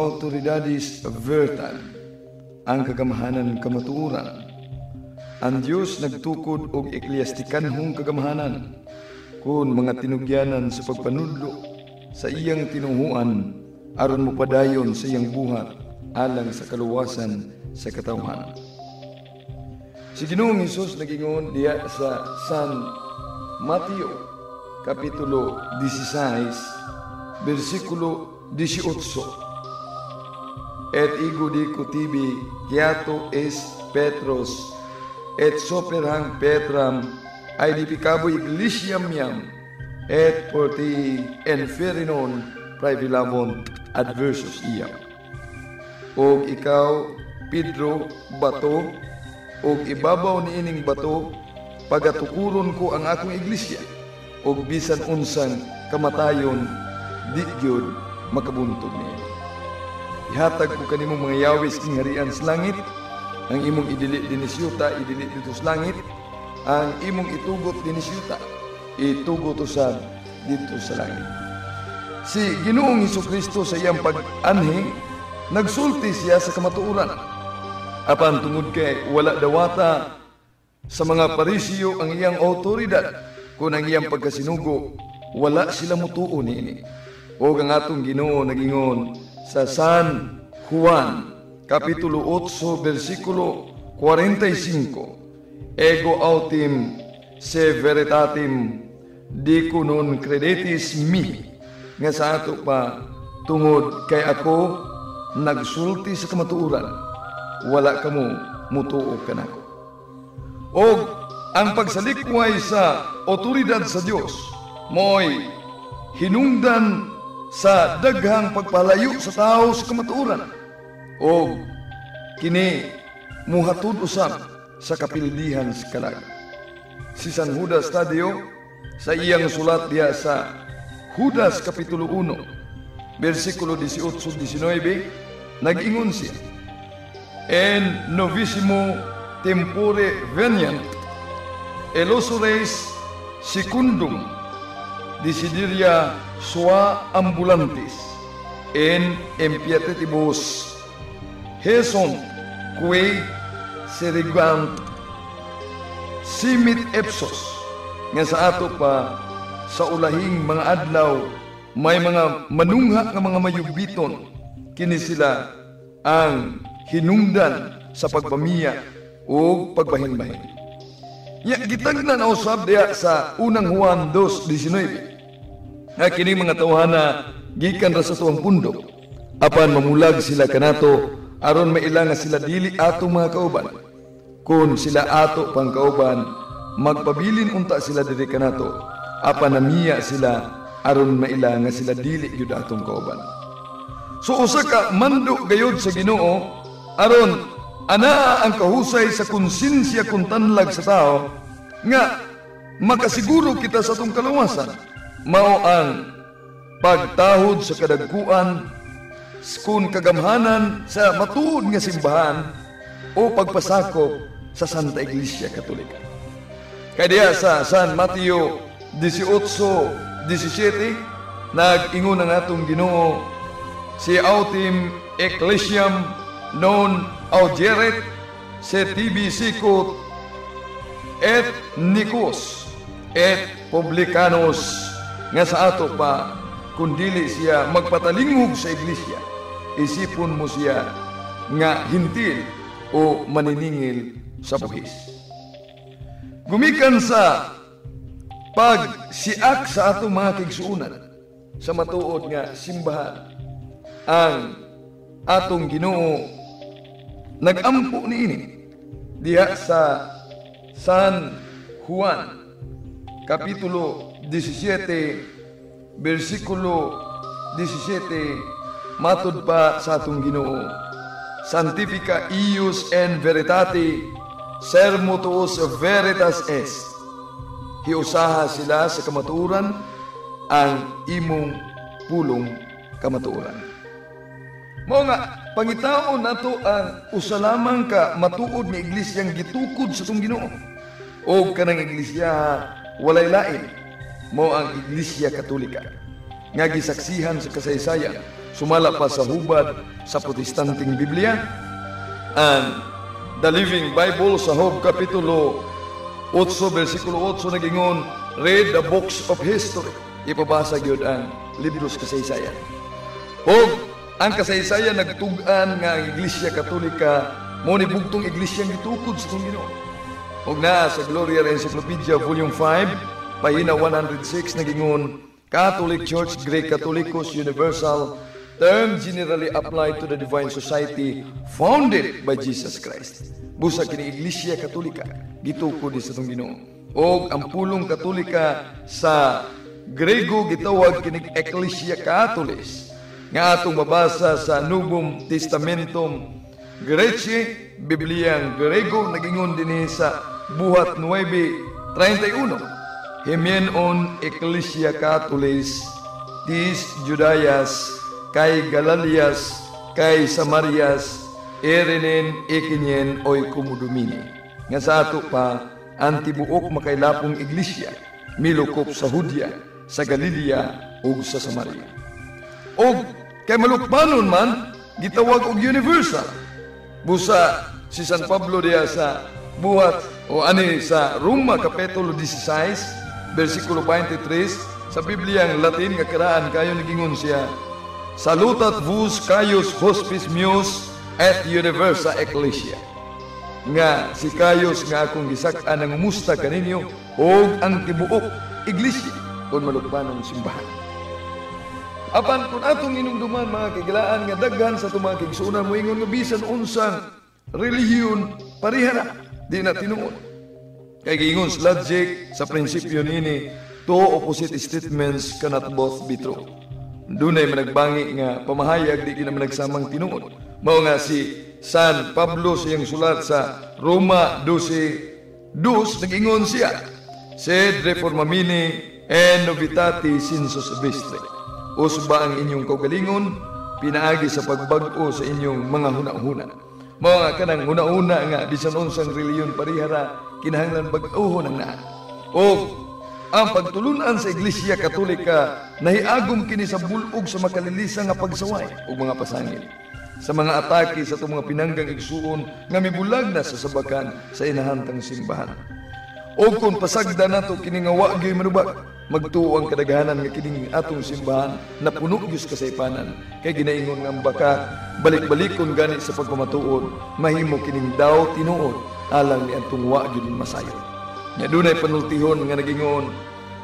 autoridades vertan, ang kagamahanan kamatuoran. Ang Diyos nagtukod og eklestikanhong kagamahanan, kun mga tinugyanan sa pagpanudlo sa iyang tinuhuan, aron mopadayon sa iyang buhat, alang sa kaluwasan sa katawhan. Si Ginoong Hesus nagingon diya sa San Mateo, Kapitulo 16, versikulo 18. Et igo dico tibi, kiato es Petros, et soperhang Petram, aedipicabo iglesiam miam, et porti enferinon praevilamont adversus iam. Og ikaw, Pedro, bato, og ibabaw ni ining bato, pagatukuron ko ang akong iglesia, og bisan unsang kamatayon, di gyud makabuntog niya. Ihatag ko kanimong mga yawis king harian sa langit, ang imong idili dinisyuta, idili dito sa langit, ang imong itugot dinisyuta, itugot usab dito sa langit. Si Ginoong Hesukristo sa iyang pag-anhi, nagsulti siya sa kamatuoran. Apan tungod kay wala dawata sa mga Parisiyo ang iyang autoridad, kung ang iyang pagkasinugo, wala sila mutuo niini. O ang atong Ginoo nagingon sa San Juan, Kapitulo 8, versikulo 45, Ego autem se veritatem dico non credetis mi, nga sa ato pa, tungod kay ako nagsulti sa kamatuoran, wala kamo mutuo kanako. Og ang pagsalikway sa otoridad sa Dios mo'y hinungdan sa daghang pagpalayo sa tao sa kamatuoran, o kini muhatod usab sa kapildihan sa kalag. Si San Judas Tadeo sa iyang sulat diya sa Judas Kapitulo 1, versikulo 18-19, nag-ingon siya, En novissimo tempore veniant, elosores secundum desideria sua ambulantis, en impietibus heson quae serigant simit epsos, nga sa ato pa sa ulahing mga adlaw may mga manungha nga mga mayubiton, kini sila ang hinungdan sa pagpamiya o pagbahin-bahin. Ya gitagnan na usab diya sa unang Juan 2:19, nga kini mga tawhana gikan ra sa tuwang pundok, apan mamulag sila kanato aron maila nga sila dili ato mga kauban. Kun sila ato pang kauban, magpabilin unta sila diri kanato, apan namiya sila aron maila nga sila dili gyud atong kauban. So usa ka mando gayud sa Ginoo aron ana ang kahusay sa konsensya kung tanlag sa tao, nga makasiguro kita sa atong kaluwasan, mao ang pagtahod sa kadagkuan, kung kagamhanan sa matuod nga simbahan, o pagpasakop sa Santa Iglesia Katolika. Kaya diya sa San Mateo 18:17, nag-ingon ang atong Ginoo, si autem ecclesiam non augeret se tibi sicut et nicos et publicanos, nga sa ato pa kundili siya magpatalingog sa iglesia, isipon mo siya nga hintil o maniningil sa buhis. Gumikan sa pagsiak sa atong mga kigsuunan sa matuod nga simbahan, ang atong Ginoo nag-ampo niini diha sa San Juan Kapitulo 17, versikulo 17, matud pa sa atong Ginoo, Sanctifica ius en veritate sermo tuus veritas est. Hiusaha sila sa kamatuoran, ang imong pulong kamatuoran. Mao nga pangitaon nato ang usa lamang ka matuod nga iglesyang gitukod sa atong Ginoo, o kanang iglesia walay lain, mao ang Iglesia Katolika, nga gisaksihan sa kasaysayan sumala pa sa hubad sa protestanting Biblia. And the Living Bible sa Job Kapitulo 8, versikulo 8 nagingon, read the books of history. Ipabasa gyud ang libro sa kasaysayan. Og ang kasaysayan nagtug-an nga ang Iglesia Katolika mo ni bugtong iglesyang gitukod sa Ginoo. Og na sa Gloria Encyclopedia Volume 5, pahina 106 nagingon, Catholic Church Greek-Catholicos Universal, term generally applied to the divine society founded by Jesus Christ. Busa kini Iglesia Katolika gitukod sa Ginoo. Og ang pulong Katolika sa Grego gitawag kining Ecclesia Catholis, nga atong mabasa sa Nubong Testamentum Grece, Bibliang Grego, nagingon din sa Buhat 9:31. Himienon Ecclesia Catholis, tis Judayas, kay Galalias, kay Samarias, erenen ikinyen oy kumudumini. Nga sa ato pa, antibuok makailapong iglesia, milukop sa Hudya, sa Galilea, ug sa Samaria. Og kay malukpanon man, gitawag og universal. Busa si San Pablo diya sa buhat o ani sa Roma Kapitulo 16, versikulo 23, sa Bibliang Latin nga karaan kayo nagingon siya, salutat vos Caius hospis meus et universa ecclesia. Nga si Caius nga akong gisak-an ang umusta kaninyo og ang tibuok iglesia kung malukpanon simbahan. Apan kung atong inumduman mga kagilaan nga daghan sa tumagig sunan mo ingon nga bisan unsang relihiyon parihara di na tinuod. Kay giingon sa logic sa prinsipyo nini, two opposite statements cannot both be true. Dunay managbangi nga pamahayag di naman nagsamang tinuod. Mao nga si San Pablo sa iyang sulat sa Roma 12:2 nag-ingon siya, sed reformamini and novitati sensus vestre. Usba ang inyong kaugalingon, pinaagi sa pagbag-o sa inyong mga huna-huna. Mao nga kanang huna-huna nga bisan unsang reliyon parihara kinahanglan bag-ohon ang naa. O ang pagtulunan sa Iglesia Katolika nahiagom kini sa bulog sa makalilisa nga pagsaway ug mga pasangil. Sa mga atake sa itong mga pinanggang igsuon nga mibulag na sa sabakan sa inahantang simbahan. O kung pasagda nato kini nga wa gyud manubag, magtuo ang kadaghanan nga kining atong simbahan na puno gyud kasaypanan kay ginaingon nga baka balik-balikon gani sa pagpamatuod mahimo kining daw tinuod alang ni atong wa gyud masayon. Nya dunay panultihon nga nagingon,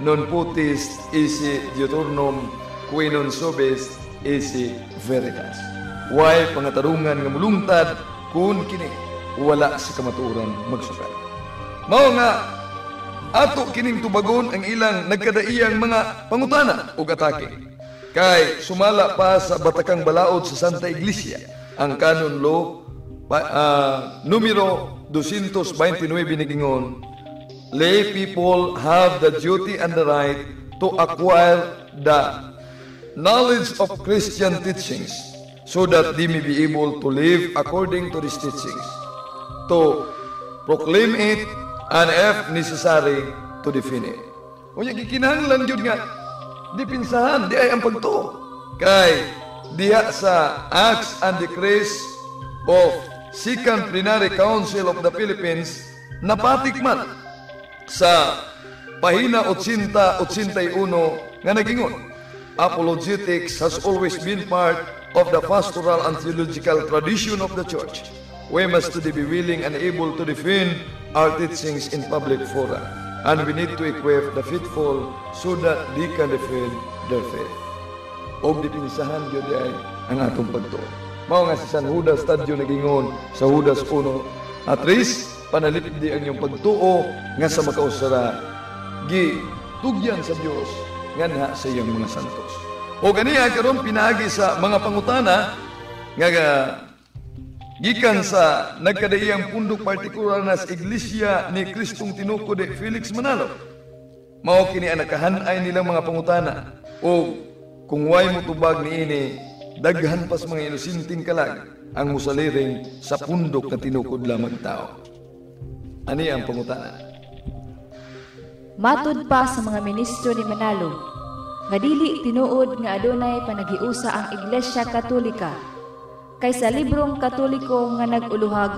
non putis isi diuturnum qui non sobes isi veritas. Way pangatarungan nga mulungtad kun kini wala sa kamatuoran magsukat. Mao nga ato kining tubagon ang ilang nagkadaiyang mga pangutana ug atake. Kay sumala pa sa batakang balaod sa Santa Iglesia ang Canon Law numero 229 nigingon, lay people have the duty and the right to acquire the knowledge of Christian teachings so that they may be able to live according to these teachings, to proclaim it, and if necessary, to defend it. O yung gikinahanglan yun nga, dipinsahan, di ay ang pagtuo. Kay, diha sa Acts and Decrees of Second Plenary Council of the Philippines, napatikman sa pahina 80-81 nga nagingon, apologetics has always been part of the pastoral and theological tradition of the Church. We must today be willing and able to defend our teachings in public fora, and we need to equip the faithful so that they can defend their faith. Og dipinsahan yun ay ang atong pagtuo. Mao nga si San Judas Tadeo nagingon sa Judas 1, at least panalipid di ang iyong pagtuo nga sa makausara gi tugyan sa Dios nganha sa iyang mga santos. O ganiya karon pinagi sa mga pangutana nga gikan sa nagkadaiyang pundok partikular na sa Iglesia ni Kristong Tinukod de Felix Manalo. Mao kini ang nakahanay nilang mga pangutana. O kung way mo tubag niini, daghan pas mga inusinting kalag ang musaliring sa pundok na tinukod lamang tao. Ani ang pangutana? Matud pa sa mga ministro ni Manalo, nga dili tinuod nga adunay panagiusa ang Iglesia Katolika. Kay sa librong Katoliko nga nag-uluhag,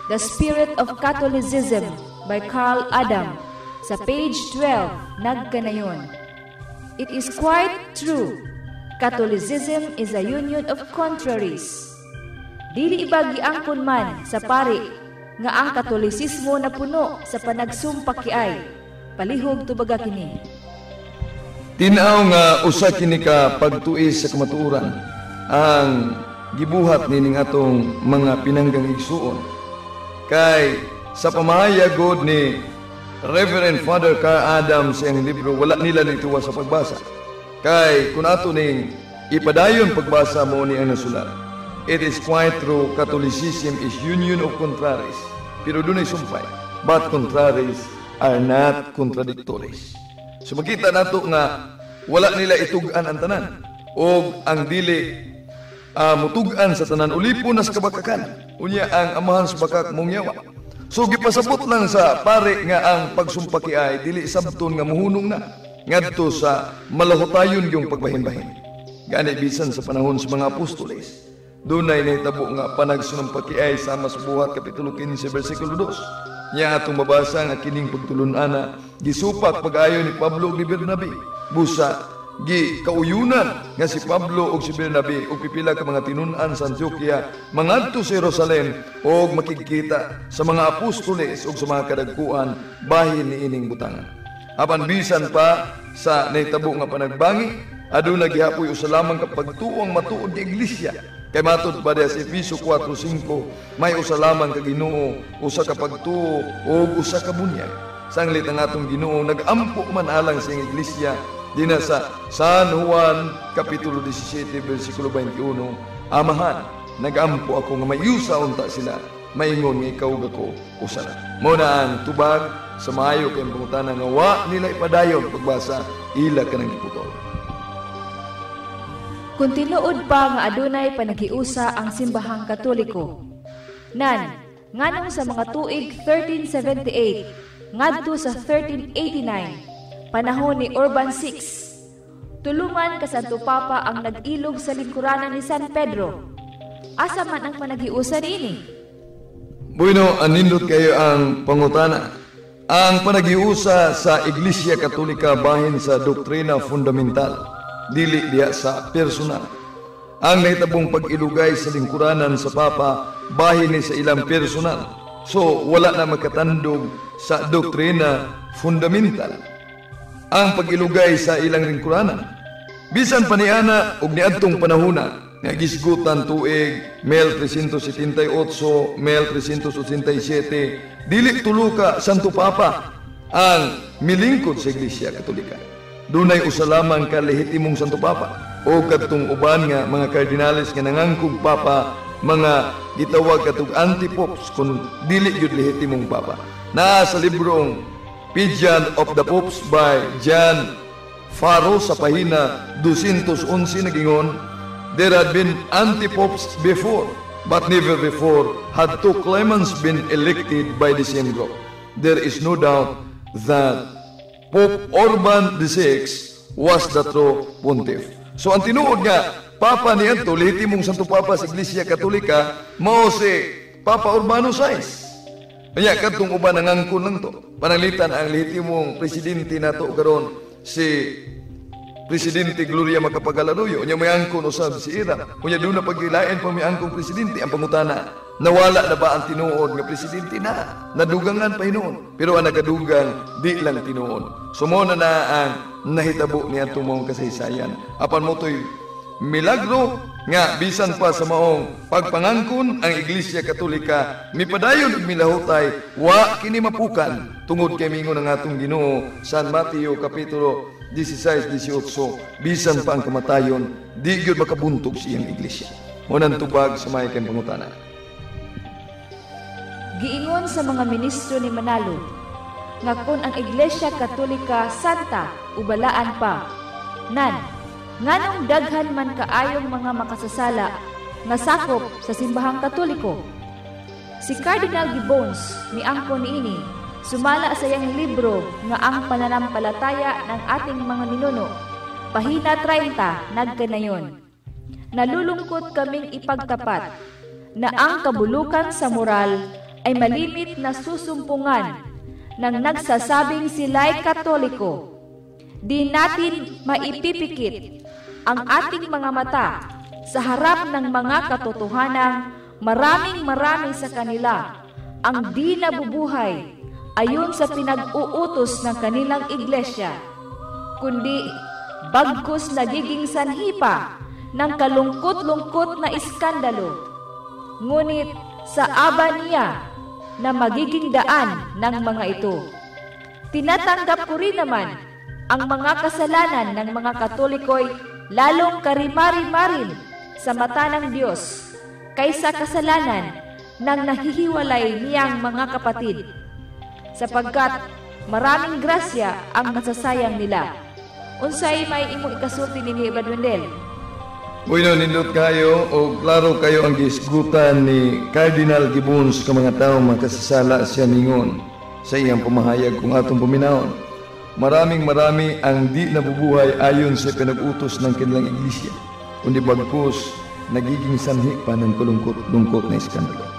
The Spirit of Catholicism by Carl Adam, sa page 12, nagkanayon. It is quite true. Catholicism is a union of contraries. Dili ibagi angkon man sa pari nga ang Katolisismo na puno sa panagsumpakiay. Palihog tubaga kini. Tinaw nga usa kini ka pagtuis sa kamatuoran ang gibuhat nining atong mga pinanggang igsuon. Kay sa pamahayag god ni Reverend Father Carl Adams sa iyang libro, wala nila nituwa sa pagbasa. Kay kung ato ning ipadayon pagbasa mo ni ang nasulat, it is quite true, Catholicism is union of contraries. Pero dunay sumpay, but contraries are not contradictories. So makita nato nga wala nila itugan ang tanan o ang dili mutugan sa tanan ulipon na sa kabakakan. Unya ang amahan sa bakak mong yawa. So gipasabot lang sa pare nga ang pagsumpaki ay dili sabton nga muhunong na ngadto sa malahotayon yung pagbahin-bahin. Gani bisan sa panahon sa mga apostoles, dunay nahitabo nga panagsumpaki ay sama sa buhat kapitulo 15 bersikulo 2. Nya atong mabasa nga kining pagtulun-ana gisupak pag-ayo ni Pablo ug ni Bernabe. Busa gi kauyunan nga si Pablo ug si Bernabe ug pipila ka mga tinun-an sa Antioquia mangadto sa Jerusalem ug makikita sa mga apostoles ug sa mga kadagkuan bahin ni ining butangan. Apan bisan pa sa nahitabo nga panagbangi, aduna gihapoy usa lamang ka pagtuong matuod nga iglesia. Kay matud pa sa Efeso 4:5, may usa lamang ka Ginoo, usa ka pagtuo ug usa ka bunyag. Sanglit ang atong Ginoo nagampo man alang sa iglesia dina sa San Juan kapitulo 17 bersikulo 21, Amahan, nagampo ako nga mayusa unta sila, maingon nga ikaw gako usa na. Mao na ang tubag sa maayo kay pangutana nga wa nila ipadayon pagbasa ila kanang giputol. Kung tinuod pa nga adunay panagiusa ang simbahang Katoliko. Nan, nganong sa mga tuig 1378 ngadto sa 1389, panahon ni Urban VI, tulungan ka Santo Papa ang nag-ilog sa lingkuranan ni San Pedro. Asa man ang panagiusa niini? Bueno, anindot kayo ang pangutana. Ang panagiusa sa Iglesia Katolika bahin sa doktrina fundamental, dili diya sa personal. Ang nahitabong pag-ilugay sa lingkuranan sa Papa bahin ni sa ilang personal. So wala na makatandog sa doktrina fundamental ang pag-ilugay sa ilang lingkuranan. Bisan pa niana og niadtong panahona nga gisgutan tuig 1378, 1387, dili tulo ka Santo Papa ang milingkod sa Iglesia Katolika. Dunay usa lamang ka lehitimong Santo Papa o kadtong uban nga mga kardinales nga nangangkog Papa, mga gitawag katug antipopes kun dili gyud lehitimong Papa. Naa sa librong Pageant of the Popes by John Faro sa pahina 211 nagingon, there had been antipopes before, but never before had two Clements been elected by the same group. There is no doubt that Pope Urban VI was the true pontiff. So ang tinuod nga Papa niadto lehitimong Santo Papa sa Iglesia Katolika mao si Papa Urbano VI. Kanya kadtong uban nangangkon lang to. Pananglitan ang lehitimong presidente nato karon si Presidente Gloria Macapagal-Arroyo. Unya may angkon usab si Ira. Unya doon na pagkilain pa may angkong presidente. Ang pangutana, nawala na ba ang tinuod nga presidente na? Nadugangan pa hinoon. Pero ang nagadugang, di lang tinuod. Sumuna na ang nahitabo niya tumong kasaysayan. Apan mo to'y milagro nga bisan pa sa maong pagpangangkon ang Iglesia Katolika mipadayon ug milahutay wa kini mapukan tungod kay mingon ang atong Ginoo San Mateo kapitulo 16-18, bisan pa ang kamatayon di gyud makabuntog siyang iglesia. Unang tubag sa may kang pangutana. Giingon sa mga ministro ni Manalo nga kun ang Iglesia Katolika santa ubalaan pa, nan nganong daghan man kaayong mga makasasala nga sakop sa simbahang Katoliko. Si Cardinal Gibbons miangkon niini sumala sa iyang libro nga ang pananampalataya ng ating mga ninuno pahina 30 nagkanayon. Nalulungkot kaming ipagtapat na ang kabulukan sa moral ay malimit na susumpungan ng nagsasabing sila'y Katoliko. Di natin maipipikit ang ating mga mata sa harap ng mga katotohanang maraming sa kanila ang di nabubuhay ayon sa pinag-uutos ng kanilang iglesia, kundi bagkus nagiging sanhi pa ng kalungkot-lungkot na iskandalo. Ngunit sa aba niya na magiging daan ng mga ito. Tinatanggap ko rin naman ang mga kasalanan ng mga Katoliko'y lalong karimari-marin sa mata ng Diyos kaysa kasalanan ng nahihiwalay niyang mga kapatid, sapagkat maraming grasya ang nasasayang nila. Unsay may imo ikasulti ni Brad Wendell? Bueno, nindot kayo o klaro kayo ang gisgutan ni Cardinal Gibbons ka mga tao makasasala siya ningon sa iyang pamahayag kung atong paminahon. Marami ang di nabubuhay ayon sa pinag-utos ng kanilang iglesia, kundi bagkus nagiging sanhi pa ng kulungkot-lungkot na iskandalo.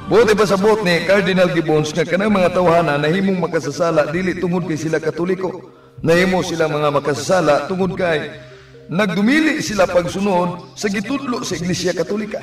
Buti pa sabot ni Cardinal Gibbons nga kanang mga tawhana nahimong makasasala dili tungod kay sila Katoliko, nahimo sila mga makasasala tungod kay nagdumili sila pagsunod sa gitudlo sa Iglesia Katolika.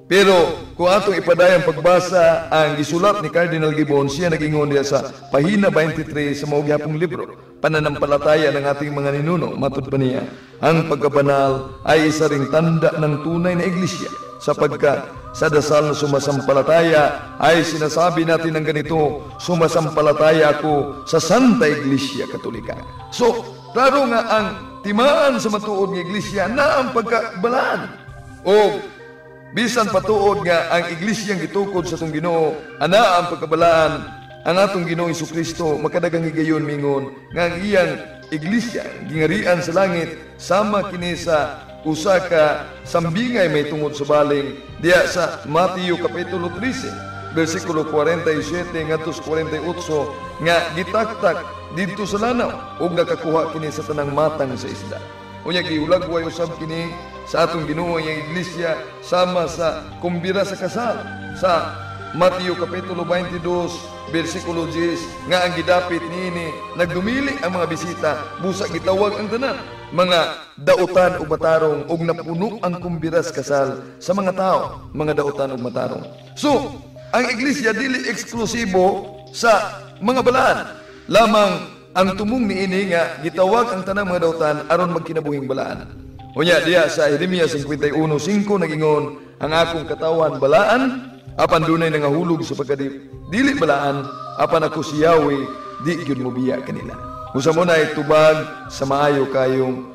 Pero kung atong ipadayang pagbasa ang gisulat ni Cardinal Gibbons, siya nag-ingon diya sa pahina 23 sa maugyapong libro, Pananampalataya ng ating mga ninuno. Matud pa niya, ang pagkabanal ay isa ring tanda ng tunay na iglesia, sapagkat sa dasal na sumasampalataya ay sinasabi natin ng ganito, sumasampalataya ako sa Santa Iglesia Katolika. So, klaro nga ang timaan sa matuod ng iglesia na ang pagkabalaan. O bisan patuod nga ang iglesyang gitukod sa atong Ginoo ana ang pagkabalaan, ang atong Ginoong Jesucristo makadagang higayon mingon nga ang iyang iglesia gingarian sa langit sama kini sa usa ka sambingay may tungod sa baling diya sa Mateo kapitulo 13 versikulo 47 ngadto 48 nga gitaktak didto sa lanaw ug nakakuha kini sa tanang matang sa isda. Unya giulagway usab kini sa atong Ginoo nga iglesia sama sa kumbira sa kasal sa Mateo kapitulo 22 versikulo 10 nga ang gidapit niini nagdumili ang mga bisita busa gitawag ang tanan mga dautan ug matarong ug napuno ang kumbira sa kasal sa mga tao, mga dautan ug matarong. So, ang iglesia dili eksklusibo sa mga balaan. Lamang ang tumong niini nga gitawag ang tanang mga dautan aron magkinabuhing balaan. Unya diya sa Jeremias 51:5 nagingon, ang akong katawan balaan apan dunay nangahulog sa pagkadili balaan apan ako si Yahweh di gyud mo biya kanila. Usa mo na itubag sa maayo kayong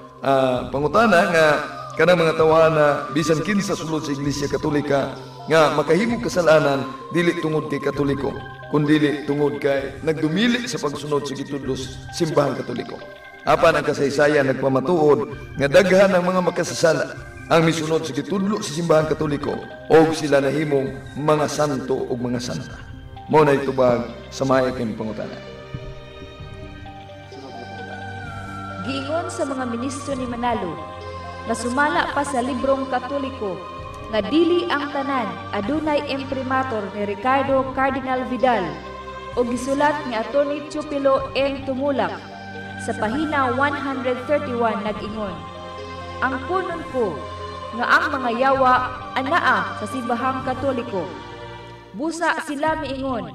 pangutana nga kanang mga tawana bisan kinsa sulod sa Iglesia Katolika nga makahimong kasalanan dili tungod kay Katoliko kundi dili tungod kay nagdumili sa pagsunod sa gitudlos simbahan Katoliko. Apan ang kasaysayan nagpamatuod nga daghan ang mga makasasala ang misunod sa gitudlo sa simbahan Katoliko o sila nahimong mga santo o mga santa. Mao na itubag sa maayo kayong pangutana. Giingon sa mga ministro ni Manalo na sumala pa sa librong Katoliko nga dili ang tanan adunay imprimatur ni Ricardo Cardinal Vidal o gisulat ni Atty. Chupilo N. Tumulak sa pahina 131 nag-ingon, ang kunon ko nga ang mga yawa anaa sa simbahang Katoliko. Busa sila miingon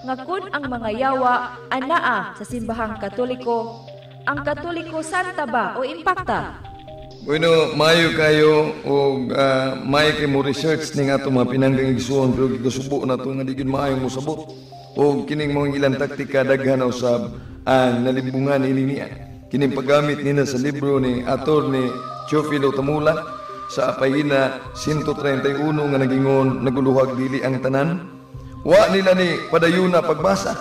nga kun ang mga yawa anaa sa simbahang Katoliko, ang Katoliko santa ba o impakta? Bueno, mayo kayo o mayo kayo mo research ning ato mga pinanggang igsuon pero gigasubo na ito nga di gid maayo mo sabot o kining mga ilang taktika daghan usab ang nalimbungan ini niya. Kining paggamit nina sa libro ni Atty. Chofilo Tumulak sa pahina 131 nga nagingon naguluhag dili ang tanan. Wa nila ni padayuna pagbasa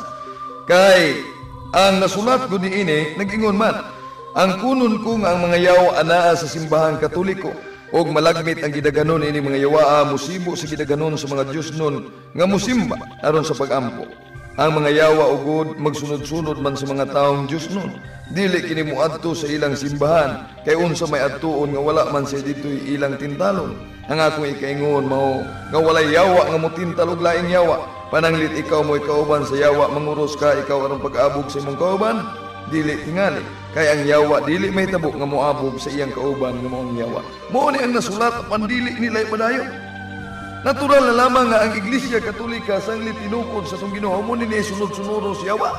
kay ang nasulat ko niini nagingon man ang kunon ko nga ang mga yawa anaa sa simbahang Katoliko og malagmit ang gidaganon ini mga yawa musibo sa gidaganon sa mga Dios nun nga musimba aron sa pagampo. Ang mga yawa ugod magsunod-sunod man sa mga taong Dios nun. Dili kini moadto sa ilang simbahan kay unsa may adtuon nga wala man siya ditoy ilang tintalon. Ang akong ikaingon mao nga walay yawa nga motintal og laing yawa. Pananglit ikaw mo ikauban sa yawa, manguros ka ikaw aron pag-abog sa imong kauban. Dili tingali kay ang yawa dili may tabo nga moabog sa iyang kauban nga maong yawa. Mao ni ang nasulat apan dili nila padayon. Natural na lamang nga ang Iglesia Katolika sanglit tinukod sa itong Ginoo mo ni sunod-sunod sa yawa.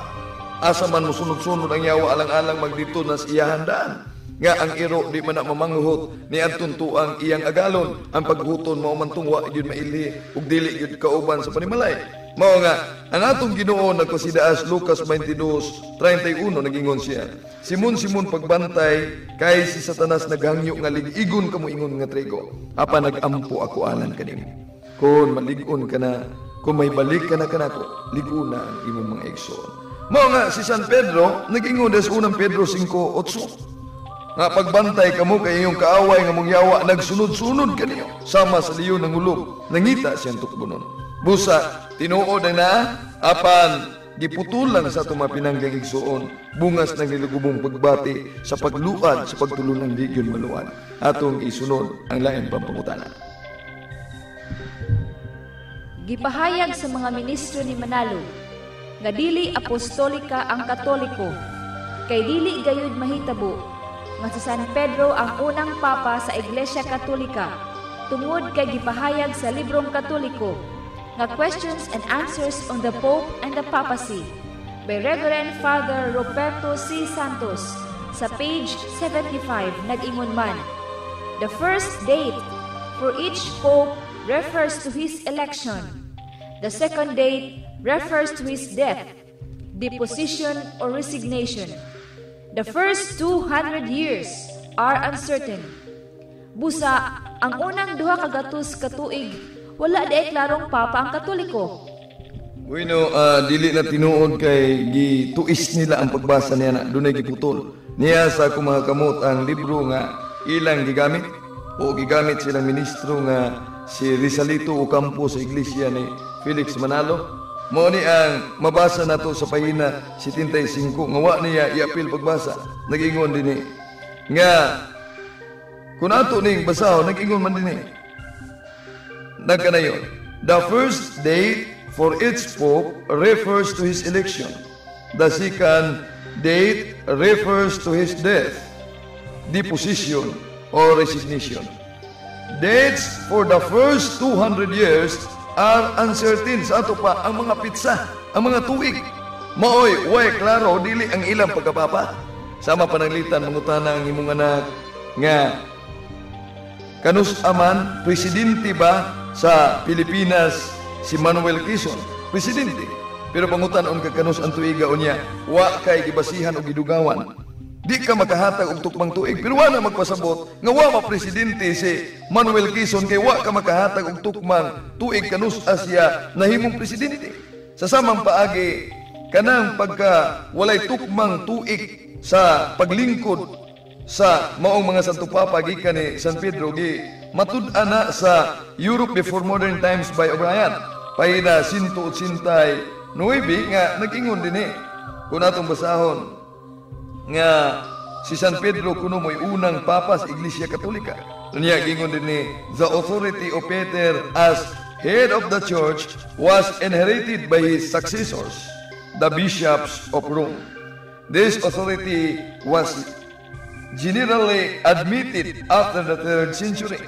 Asa man mo sunod-sunod ang yawa alang-alang magdito na sa iyahandaan. Nga ang iro di man na mamanghuhot ni adtong tuang iyang agalon. Ang paghuton mao man tungwa gyud maili ug dili gyud kauban sa panimalay. Mao nga ang atong Ginoo nagpasidaas Lucas 22:31 nagingon siya. Simon pagbantay kay si Satanas naghangyo nga lig-igon kamo ingon nga trigo. Apan nagampo ako alan kanimo. Kung malig-on ka na, kung may balik ka na kanako, lig-una ang imong mga igsoon. Mao nga si San Pedro nagingon sa unang Pedro 5:8. Nga pagbantay kamo kay iyong kaaway nga mong yawa nagsunod-sunod kaniyo sama sa liyon ng ulog nangita siyang tukbunon. Busa tinuod na apan giputulan sa atong mga pinanggang igsoon bungas ng nilugubong pagbati sa pagluad sa pagtulong ng ligyon maluan atong isunod ang lain pampangutana. Gipahayag sa mga ministro ni Manalo nga dili apostolika ang Katoliko kay dili gayud mahitabo nga si San Pedro ang unang papa sa Iglesia Katolika tungod kay gipahayag sa librong Katoliko nga Questions and Answers on the Pope and the Papacy by Reverend Father Roberto C. Santos sa page 75 nag-ingon man. The first date for each pope refers to his election. The second date refers to his death, deposition or resignation. The first 200 years are uncertain. Busa, ang unang duha kagatus katuig, wala daay klarong papa ang Katoliko. Bueno, dili na tinuod kay gituis nila ang pagbasa niya na dunay giputol. Niya sa kumakamot ang libro nga ilang gigamit o gigamit silang ministro nga si Rizalito Ocampo sa iglesia ni Felix Manalo. Mao ni ang mabasa nato sa pahina 75 nga wa niya iapil pagbasa. Nagingon dinhi nga kun ato ning basahon nagingon man dinhi. Nagkanayon, the first date for each pope refers to his election. The second date refers to his death, deposition or resignation. Dates for the first 200 years are uncertain. Sa ato pa ang mga pitsa, ang mga tuig. Maoy, way klaro dili ang ilang pagkapapa. Sama pananglitan mangutana ang imong anak nga kanus aman presidente ba sa Pilipinas si Manuel Quezon? Presidente. Pero pangutan-on ka kanus ang tuiga unya, wa kay gibasihan o gidugawan. Di ka makahatag og tukmang tuig, pero wala magpasabot nga wa presidente si Manuel Quezon kay wa ka makahatag og tukmang tuig kanus asya nahimong presidente. Sa samang paagi kanang pagka walay tukmang tuig sa paglingkod sa maong mga Santo Papa gikan ni San Pedro gi matud-an na sa Europe Before Modern Times by O'Brien. Pahina 189 nga nag-ingon dinhi kun atong basahon nga si San Pedro kuno mo'y unang papa sa Iglesia Katolika. Niya gingon din ni, the authority of Peter as head of the church was inherited by his successors, the bishops of Rome. This authority was generally admitted after the 3rd century,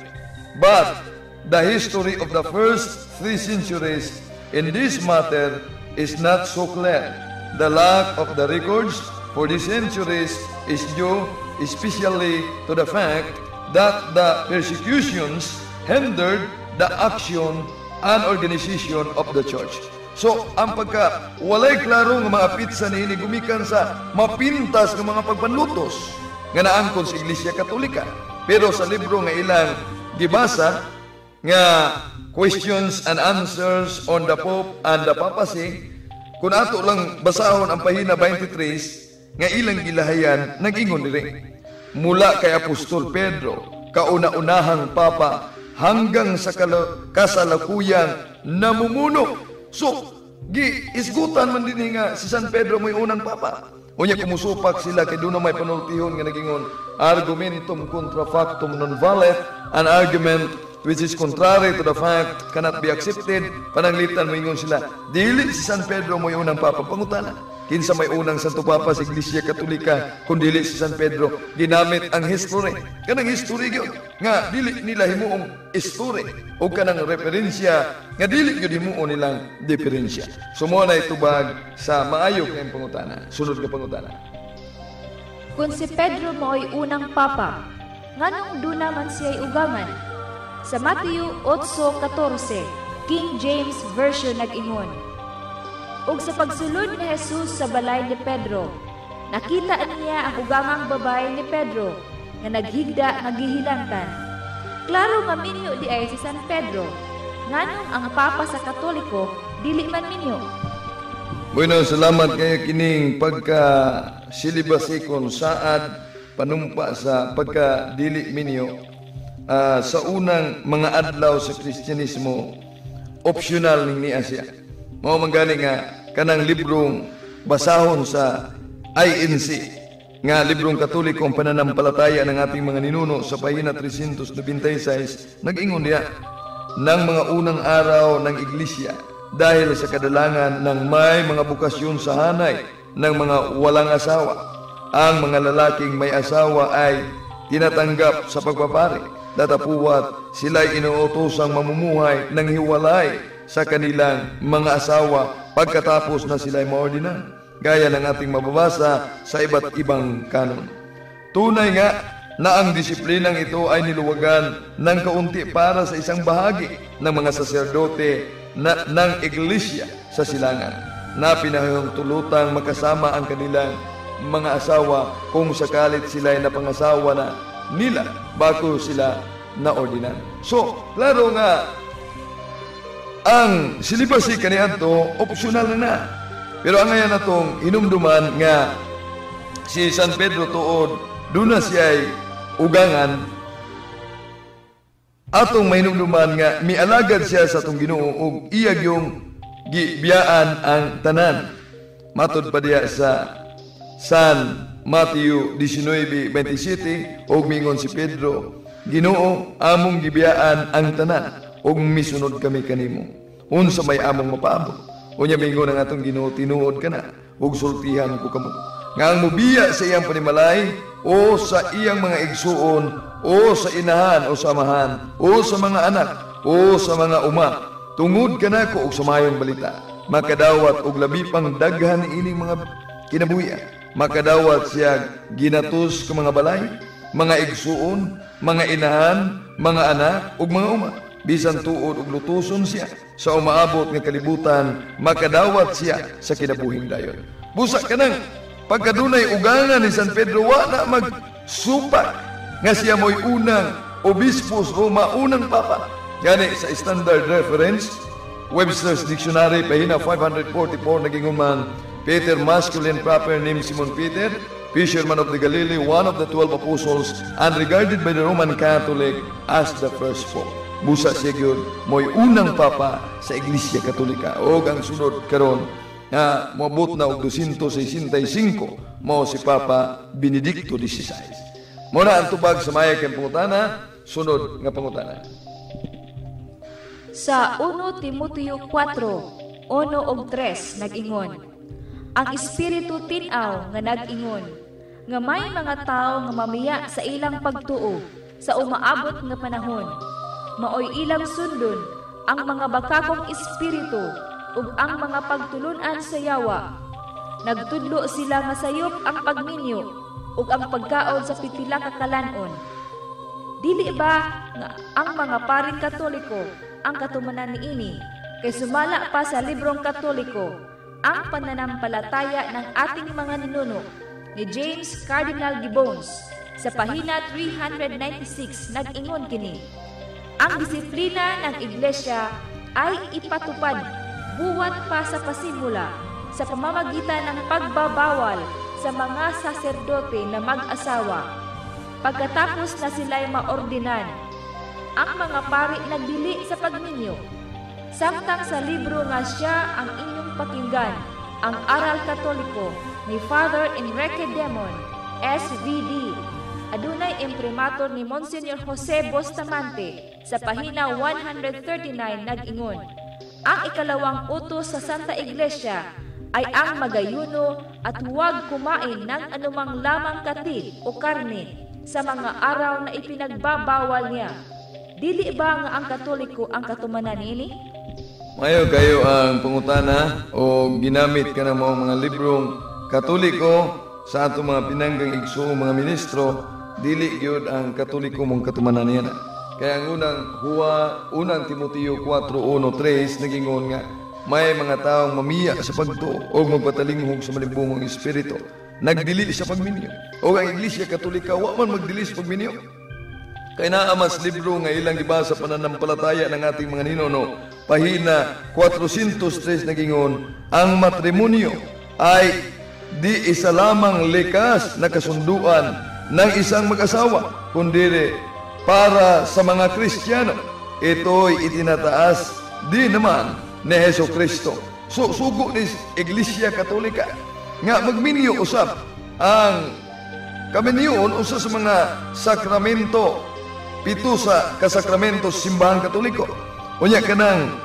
but the history of the first 3 centuries in this matter is not so clear. The lack of the records for the centuries is due especially to the fact that the persecutions hindered the action and organization of the church. So, ang pagka walay klaro nga mga pitsa ni gumikan sa mapintas ng mga pagpanlutos nga naangkon sa Iglesia Katolika. Pero sa libro nga ilang gibasa nga Questions and Answers on the Pope and the Papacy, kung ato lang basahon ang pahina 23 nga ilang gilahayan nag-ingon diri mula kay Apostol Pedro kauna-unahang papa hanggang sa kasalukuyang namumuno. So isgutan man din nga si San Pedro mo'y unang papa. Unya kumusupak sila kay doon na may panultihon nga nagingon argumentum contra factum non valet, an argument which is contrary to the fact cannot be accepted. Pananglitan moingon sila, dili si San Pedro mo'y unang papa. Pangutana, kinsa may unang Santo Papa sa Iglesia Katolika kun dili si San Pedro? Ginamit ang history. Kanang history gyud nga dili nila himuong history o kanang referensya nga dili gyud himuon nilang diferensya. Sumo na itubag sa maayo kayong pangutana. Sunod ka pangutana. Kung si Pedro mo'y unang papa, nganong duna man siya'y ugangan? Sa Matthew 8:14, King James Version nag-ingon, ug sa pagsulod ni Jesus sa balay ni Pedro, nakita niya ang ugangang babae ni Pedro nga naghigda nga gihilantan. Klaro nga minyo di ay si San Pedro, nganong ang papa sa Katoliko dili man minyo. Bueno, salamat kayo kining pagka silibasikon saad panumpa sa pagka dili minyo. Sa unang mga adlaw sa Kristyanismo, optional ning niya siya. Mao man gani nga kanang librong basahon sa INC nga librong Katolikong pananampalataya ng ating mga ninuno sa pahina 396 nag-ingon niya ng mga unang araw ng Iglesia dahil sa kadalangan ng may mga bukasyon sa hanay ng mga walang asawa. Ang mga lalaking may asawa ay tinatanggap sa pagpapari. Datapuwat sila'y inuutosang mamumuhay ng hiwalay sa kanilang mga asawa pagkatapos na sila'y maordinan, gaya ng ating mababasa sa iba't ibang kanon. Tunay nga na ang disiplinang ito ay niluwagan ng kaunti para sa isang bahagi ng mga saserdote ng Iglesia sa silangan na pinahintulutang makasama ang kanilang mga asawa kung sakalit sila'y napangasawa na nila bago sila naordinan. So, klaro nga ang silibasi kaniadto optional na. Pero ang ngayon natong hinumduman nga si San Pedro tuod duna siya'y ugangan, atong mahinumduman nga mialagad siya sa atong Ginoo ug iyag yung gibiyaan ang tanan. Matod pa diya sa San Matthew 19:27 og mingon si Pedro, Ginoo, among gibiyaan ang tanan ug misunod kami kanimo. Unsa may among mapaabot? Unya mingon ang atong Ginoo, tinuod ka na ug sultihan ko kamo. Nga ang mubiya sa iyang panimalay o sa iyang mga igsuon o sa inahan o samahan o sa mga anak o sa mga uma, tungod ka na ko og sumayong balita. Makadawat og labi pang daghan ining mga kinabuhi. Makadawat siya ginatus ka mga balay, mga igsuon, mga inahan, mga anak, ug mga uma. Bisan tuod ug lutuson siya sa umaabot nga kalibutan, makadawat siya sa kinabuhing dayon. Busa ka nang pagkadunay ugangan ni San Pedro, wala magsupak nga siya mo'y unang Obispos Roma, unang papa. Gani sa standard reference, Webster's Dictionary, pahina 544, naging man, Peter, masculine proper name Simon Peter, fisherman of the Galilee, one of the 12 apostles, and regarded by the Roman Catholic as the first pope. Busa siya yun, mo'y unang papa sa Iglesia Katolika. O ang sunod karon na moabot na og 265 mo si Papa Benedicto XVI. Muna ang tubag sa maya kayong pangutana, sunod nga pangutana. Sa 1 Timoteo 4, 1 og 3 nag-ingon, ang Espiritu tinaw nga nag-ingon, nga may mga tao nga mamiya sa ilang pagtuo sa umaabot nga panahon, maoy ilang sundon ang mga bakakong espiritu ug ang mga pagtulunan sa yawa. Nagtudlo sila nga sayop ang pagminyo ug ang pagkaon sa pitila ka kalanon. Dili ba nga ang mga paring Katoliko ang katumanan niini, kay sumala pa sa librong Katoliko ang pananampalataya ng ating mga ninuno ni James Cardinal Gibbons sa pahina 396 nag-ingon kini, ang disiplina ng Iglesia ay ipatupad buwat pa sa pasimula sa pamamagitan ng pagbabawal sa mga saserdote na mag-asawa. Pagkatapos na sila'y maordinan, ang mga pari nagdili sa pagminyo. Samtang sa libro nga siya ang inyong pakinggan, ang Aral Katoliko ni Father Enrique Demon, SVD, adunay imprimatur ni Monsignor Jose Bustamante sa pahina 139 nag-ingon, ang ikalawang utos sa Santa Iglesia ay ang magayuno at huwag kumain ng anumang lamang kati o karne sa mga araw na ipinagbabawal niya. Dili ba nga ang Katoliko ang katumanan nini? Mayo kayo ang pangutana o ginamit ka ng mga librong Katoliko sa ato mga pinanggang igsoong mga ministro, dili gyud ang Katoliko mong katumanan niya. Kaya ang unang Timoteo 4:1-3 nagingon nga, may mga taong mamiya sa pagtuo o magpatalinghog sa malibungong espiritu, nagdili sa pagminyo. O ang Iglesia Katolika, wa man magdili sa pagminyo. Kaya naamas libro nga ilang gibasa pananampalataya ng ating mga ninuno, pahina 403 nagingon, ang matrimonyo ay di isa lamang likas na kasunduan ng isang mag-asawa, kundi para sa mga Kristiyano. Ito'y itinataas di naman ni Hesus Kristo. So, sugo ni Iglesia Katolika nga magminyo usap ang kaminyoon usa sa mga sakramento, 7 sa kasakramento sa simbahan Katoliko. Unya kanang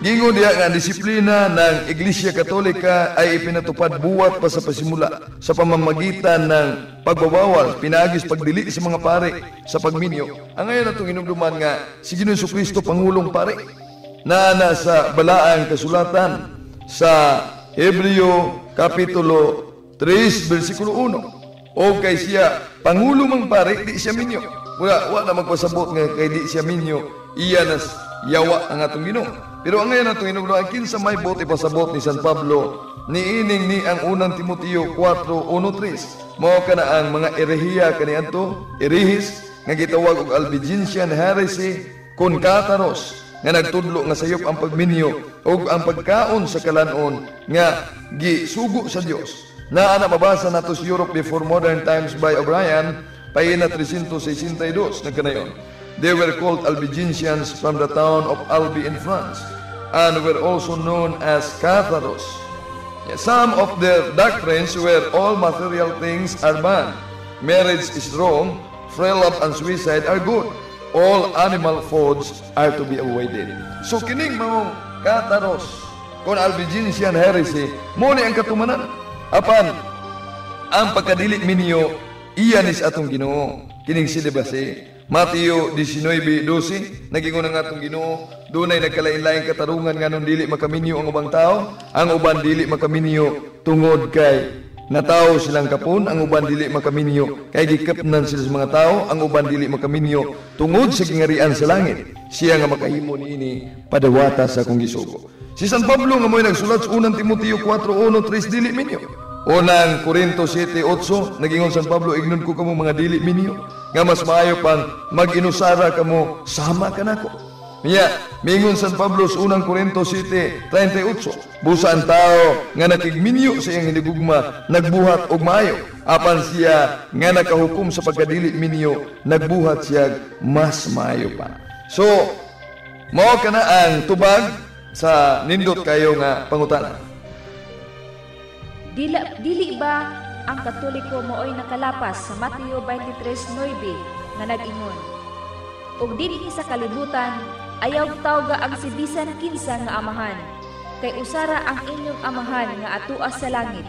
gingon diya nga disiplina ng Iglesia Katolika ay ipinatupad buwat pa sa pasimula sa pamamagitan ng pagbabawal, pinagis, pagdili sa mga pare sa pagminyo. Ang ngayon natong hinumduman nga si Ginoong Jesucristo Pangulong Pare na nasa balaang kasulatan sa Hebreo Kapitulo 3, versikulo 1. O kay siya Pangulo mang pare, di siya minyo. Wa na magpasabot nga kay di siya minyo, iya nas yawa ang atong Ginoo. Pero ang ngayon atong hinugnoan kinsa may bote pasabot ni San Pablo niining ni ang unang Timoteo 4:1-3. Mao kana ang mga erehiya kaniadto, erehis nga gitawag og Albigensian heresy kon kataros nga nagtudlo nga sayop ang pagminyo ug ang pagkaon sa kalanon nga gisugo sa Dios. Na mabasa nato sa Europe Before Modern Times by O'Brien, pahina 362 nagkanayon. They were called Albigensians from the town of Albi in France and were also known as Catharos. Some of their doctrines were all material things are bad, marriage is wrong, frail love and suicide are good, all animal foods are to be avoided. So kining maong Catharos kon Albigensian heresy mo ni ang katumanan. Apan ang pagkadili minyo iyanis atong Ginoo kining silibase. Mateo 19:12 nagingon ang atong Ginoo, dunay nagkalain-laing katarungan nganong dili makaminyo ang ubang tao, ang uban dili makaminyo tungod kay natawo silang kapon, ang uban dili makaminyo kay gikapnan sila sa mga tao, ang uban dili makaminyo tungod sa gingarian sa langit. Siya nga makahimo niini padawata sa akong gisugo. Si San Pablo nga mo'y nagsulat sa unang Timoteo 4:1-3 dili minyo. Unang Corinto 7:8 nagingon San Pablo, ignon ko kamo mga dili minyo nga mas maayo pang mag-inusara kamo sama kanako. Mingon San Pablo sa unang Corinto 7:38, busa ang tao nga nakigminyo sa iyang hinigugma nagbuhat og maayo, apan siya nga nakahukom sa pagkadili minyo nagbuhat siya mas maayo pa. So mao kana ang tubag sa nindot kayo nga pangutana. Dili ba ang Katoliko mooy nakalapas sa Mateo 23:9 nga nag-ingon, ug dinhi sa kalibutan ayaw tawga ang si bisan kinsa nga amahan, kay usara ang inyong amahan nga atua sa langit.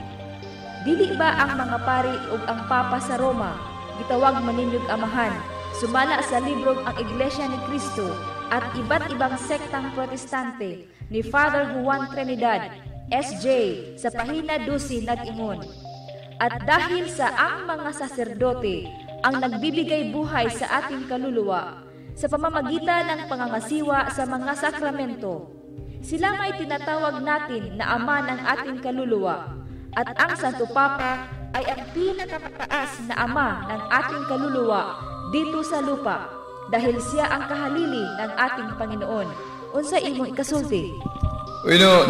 Dili ba ang mga pari ug ang papa sa Roma gitawag maninyog amahan, sumala sa librong ang Iglesia ni Cristo at iba't ibang sektang protestante ni Father Juan Trinidad, SJ, sa pahina 12 nag-ingon, at dahil sa ang mga saserdote ang nagbibigay buhay sa ating kaluluwa sa pamamagitan ng pangangasiwa sa mga sakramento, sila may tinatawag natin na ama ng ating kaluluwa, at ang Santo Papa ay ang pinakamataas na ama ng ating kaluluwa dito sa lupa, dahil siya ang kahalili ng ating Panginoon. Unsa imong ikasulti?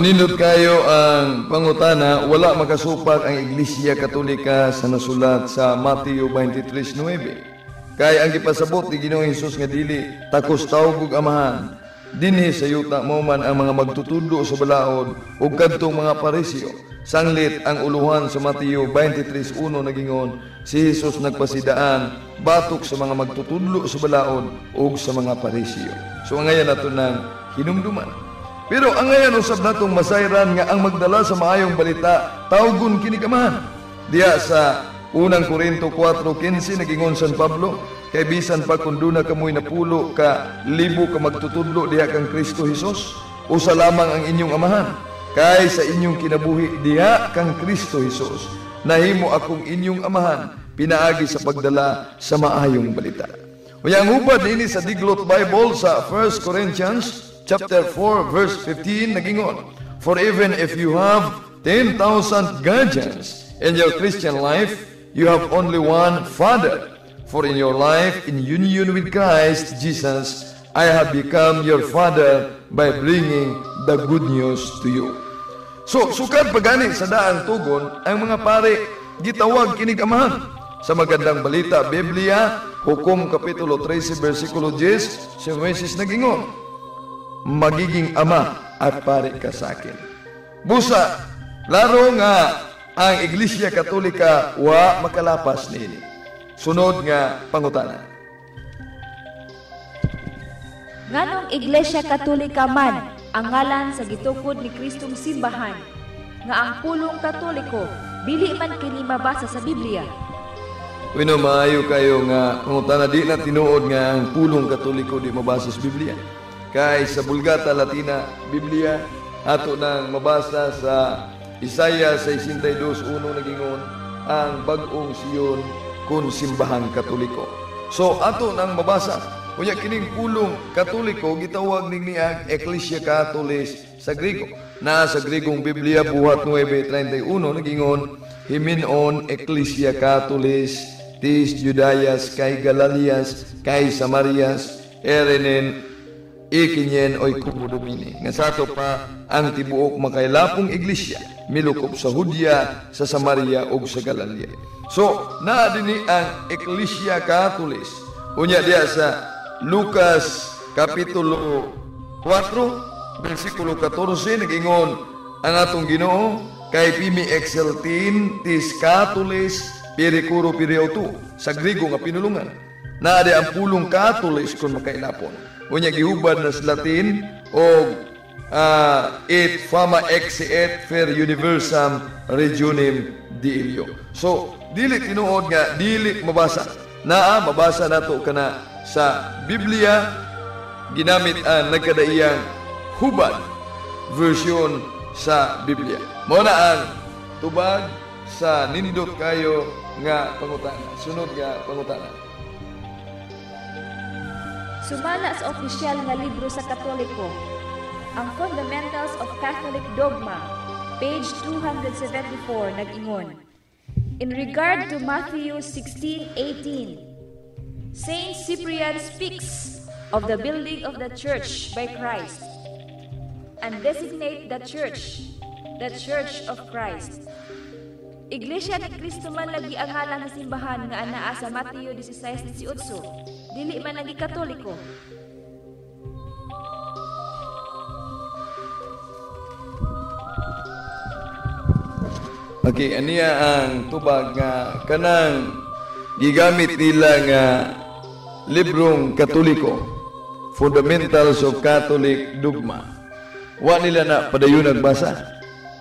Nindot kayo ang pangutana, wala makasupak ang Iglesia Katolika sa nasulat sa Mateo 23:9. Kay ang gipasabot ni Ginoong Hesus nga dili takos tawog og amahan, dinhi sa yuta mao man ang mga magtutudlo sa balaod ug kadtong mga pariseo. Sanglit ang uluhan sa Mateo 23:1 nagingon, si Jesus nagpasidaan batok sa mga magtutudlo sa balaod ug sa mga pariseo. So ngayon nato nang hinumduman. Pero ang ngayon usab natong masayran nga ang magdala sa maayong balita tawgon kini kamahan. Diya sa unang Korinto 4:15 nagingon San Pablo, kay bisan pa kung doon na kamoy napulo ka libo ka magtutudlo diha kang Kristo Jesus, usa lamang ang inyong amahan. Kay sa inyong kinabuhi diha kang Kristo Jesus, nahimo akong inyong amahan, pinaagi sa pagdala sa maayong balita. Unya ang hubad ini sa Diglot Bible sa 1 Corinthians chapter 4 verse 15 nagingon, for even if you have 10,000 guardians in your Christian life, you have only one Father. For in your life, in union with Christ Jesus, I have become your Father by bringing the good news to you. So, sukad pagani sa daang tugon, ang mga pare, gitawag kinig amahan. Sa magandang balita, Biblia, Hukom Kapitulo 13, versikulo 10, si Moises nagingon, magiging ama at pare ka sa akin. Busa, laro nga ang Iglesia Katolika wa makalapas niini. Sunod nga pangutana. Nganong Iglesia Katolika man ang ngalan sa gitukod ni Kristong simbahan, nga ang pulong Katoliko dili man kini mabasa sa Biblia? Uno, maayo kayo nga pangutana, di na tinuod nga ang pulong Katoliko di mabasa sa Biblia. Kay sa Vulgata Latina Biblia ato nang mabasa sa Isaiah 62:1 nagingon, ang bag-ong Siyon kun simbahang Katoliko. So ato nang mabasa kunya kining pulong Katoliko gitawag ning niag Ecclesia Catholis sa Griego. Na sa Griegong Biblia buhat 9:31 nagingon, himinon Ecclesia Catholis tis Judayas kay Galalias kay Samarias erenen ikinyen oy kumudomini. Nga sato pa ang tibuok makailapong iglesia milukop sa Hudya, sa Samaria ug sa Galalia. So naa dinhi ang Ecclesia Catholis. Unya diya sa Lucas Kapitulo 4 versikulo 14 nagingon, ang atong Ginoo kay pimi exeltin tis Catholis pirikuro pireutu sa Griego nga pinulungan. Naa di ang pulong Catholis kung makailapon. Unya gihubad na sa Latin og et fama exiet per universam regionem diilio. So dili tinuod nga dili mabasa. Naa mabasa nato kana sa Biblia ginamit ang nagkadaiyang hubad version sa Biblia. Mao na ang tubag sa nindot kayo nga pangutana. Sunod nga pangutana. Sumala sa opisyal nga libro sa Katoliko, ang Fundamentals of Catholic Dogma, page 274 nag-ingon, in regard to Matthew 16:18, Saint Cyprian speaks of the building of the church by Christ and designate the church of Christ. Iglesia ni Cristo man lagi ang ngalan ng simbahan nga anaa sa Mateo 16:18, dili man lagi Katoliko. Okay, aniya ang tubag nga kanang gigamit nila nga librong Katoliko, Fundamentals of Catholic Dogma. Wa nila na padayon nagbasa.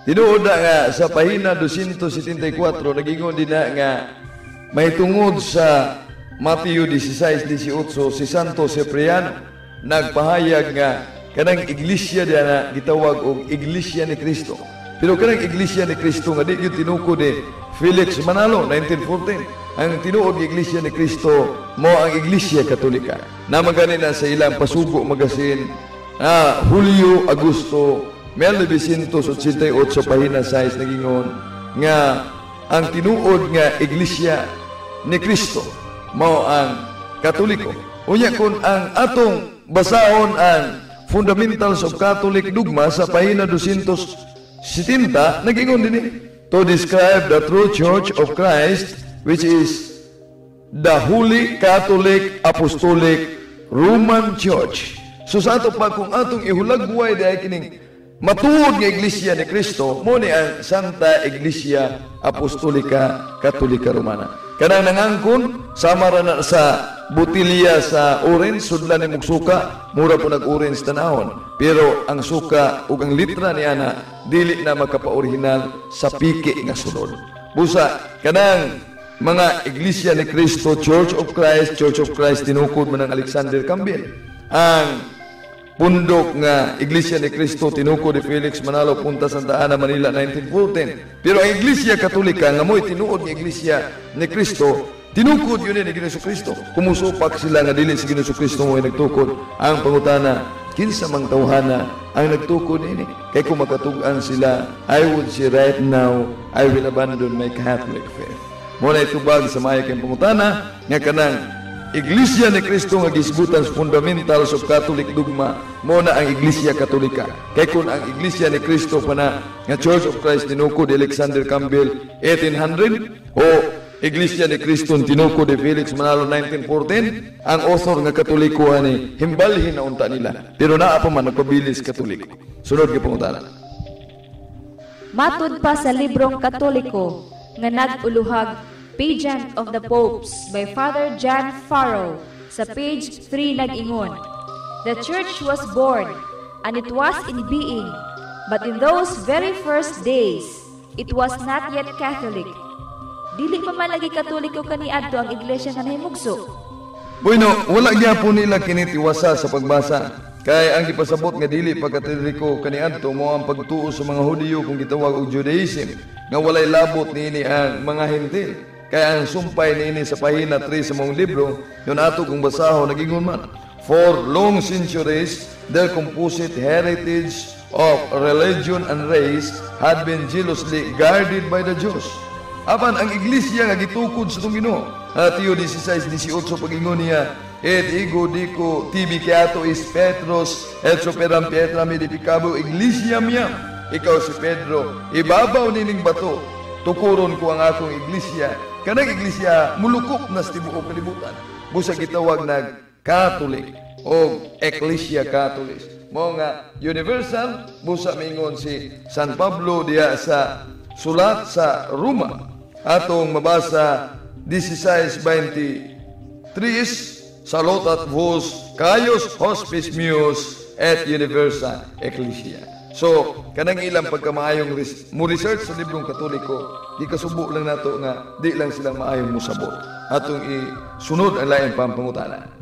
Tinuod na nga sa pahina 274 nagingon din na nga may tungod sa Mateo 16:18 si Santo Cipriano nagpahayag nga kanang iglesia diya na gitawag og Iglesia ni Cristo. Pero kanang Iglesia ni Cristo nga di gyud tinukod ni Felix Manalo 1914. Ang tinuod ng Iglesia ni Cristo mo ang Iglesia Katolika. Namagani na sa ilang pasugo magasin Hulyo, Agosto 1988 sa pahina 6 nagingon nga ang tinuod nga Iglesia ni Cristo mao ang Katoliko. Unya kun ang atong basahon ang Fundamentals of Catholic Dogma sa pahina 270 nagingon dinhi to describe the true Church of Christ, which is the Holy Catholic Apostolic Roman Church, So sa ato pa kung atong ihulagway dahil kining matuod nga Iglesia ni Kristo, mo ni ang Santa Iglesia Apostolika Katolika Romana. Kanang nangangkon, sama ra na sa butilya sa orange, sudlan ni mong suka, mura po nag-orange tanahon. Pero ang suka ug ang litra ni ana, dili na magkapa-original sa piki nga sunod. Busa, kanang mga Iglesia ni Kristo, Church of Christ, tinukod man ng Alexander Campbell. Ang pundok nga Iglesia ni Kristo tinuko ni Felix Manalo, Punta Santa Ana, Manila 1914. Pero ang Iglesia Katolika nga mo'y tinuod ng Iglesia ni Kristo, tinukod yun ni Ginoong Kristo. Kumusupak sila nga dili si Ginoong Kristo mo'y nagtukod. Ang pangutana, kinsa mang tawhana ang nagtukod ini? Kay kung makatugan sila, I would say right now, I will abandon my Catholic faith. Muna itubag sa maya kayong pangutana, nga kanang Iglesia ni Kristo nga gisgutan sa fundamentals of Catholic dogma, mo na ang Iglesia Katolika. Kaya kung ang Iglesia ni Kristo pa na nga Church of Christ tinukod ni Alexander Campbell 1800 o Iglesia ni Kristo tinukod ni Felix Manalo 1914, ang author nga Katoliko ani himbalhin na unta nila. Pero naa pa man nagpabilis Katoliko. Sunod kay pangutana. Matud pa sa librong Katoliko nga nag-uluhag Pageant of the Popes by Father John Farrow sa page 3 nag-ingon, the church was born and it was in being, but in those very first days, it was not yet Catholic. Dili pa man lagi Katoliko kaniadto ang iglesia nga nahimugso. Bueno, wala gyapon nila kinitiwasa sa pagbasa. Kaya ang ipasabot nga dili pa Katoliko kaniadto mo ang pagtuo sa mga Hudiyo kung gitawag og Judaism, nga walay labot niini ang mga Hentil. Kaya ang sumpay niini sa pahina 3 sa mong libro, yun ato kung basahon nagingon man. For long centuries, their composite heritage of religion and race had been jealously guarded by the Jews. Apan ang iglesia nga gitukod sa itong Ginoo, Mateo 16:18 pag-ingon niya, et ego dico tibi kiato is Petros, et superam Petram edificabo iglesia mia. Ikaw si Pedro, ibabaw nining bato, tukuron ko ang akong iglesia. Kanang iglesia mulukop na sa tibuok kalibutan. Busa gitawag nag Catholic o Ecclesia Catholic. Mo nga universal, busa mingon si San Pablo diya sa sulat sa Roma. Atong mabasa 16:23, salutat vos Caius hospes meus et universa ecclesia. So, kanang ilang pagkamaayong mo research sa librong Katoliko, di kasubo lang nato nga di lang sila maayong musabot. Atong isunod ang laing pampangutana.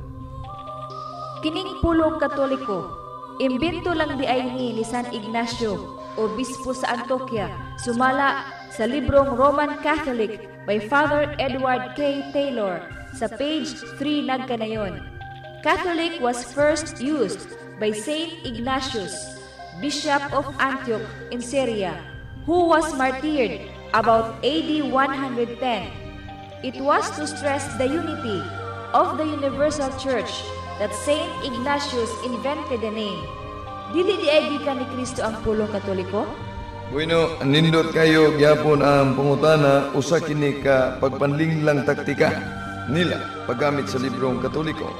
Kining pulong Katoliko, imbento lang di ay ni San Ignacio, obispo sa Antioquia, sumala sa librong Roman Catholic by Father Edward K. Taylor sa page 3 nagkanayon. Catholic was first used by Saint Ignatius, Bishop of Antioch in Syria, who was martyred about AD 110. It was to stress the unity of the universal church that Saint Ignatius invented the name. Dili di ay gikan ni Kristo ang pulong Katoliko? Bueno, nindot kayo gyapon ang pangutana, usa kini ka pagpanlinglang taktika nila paggamit sa librong Katoliko.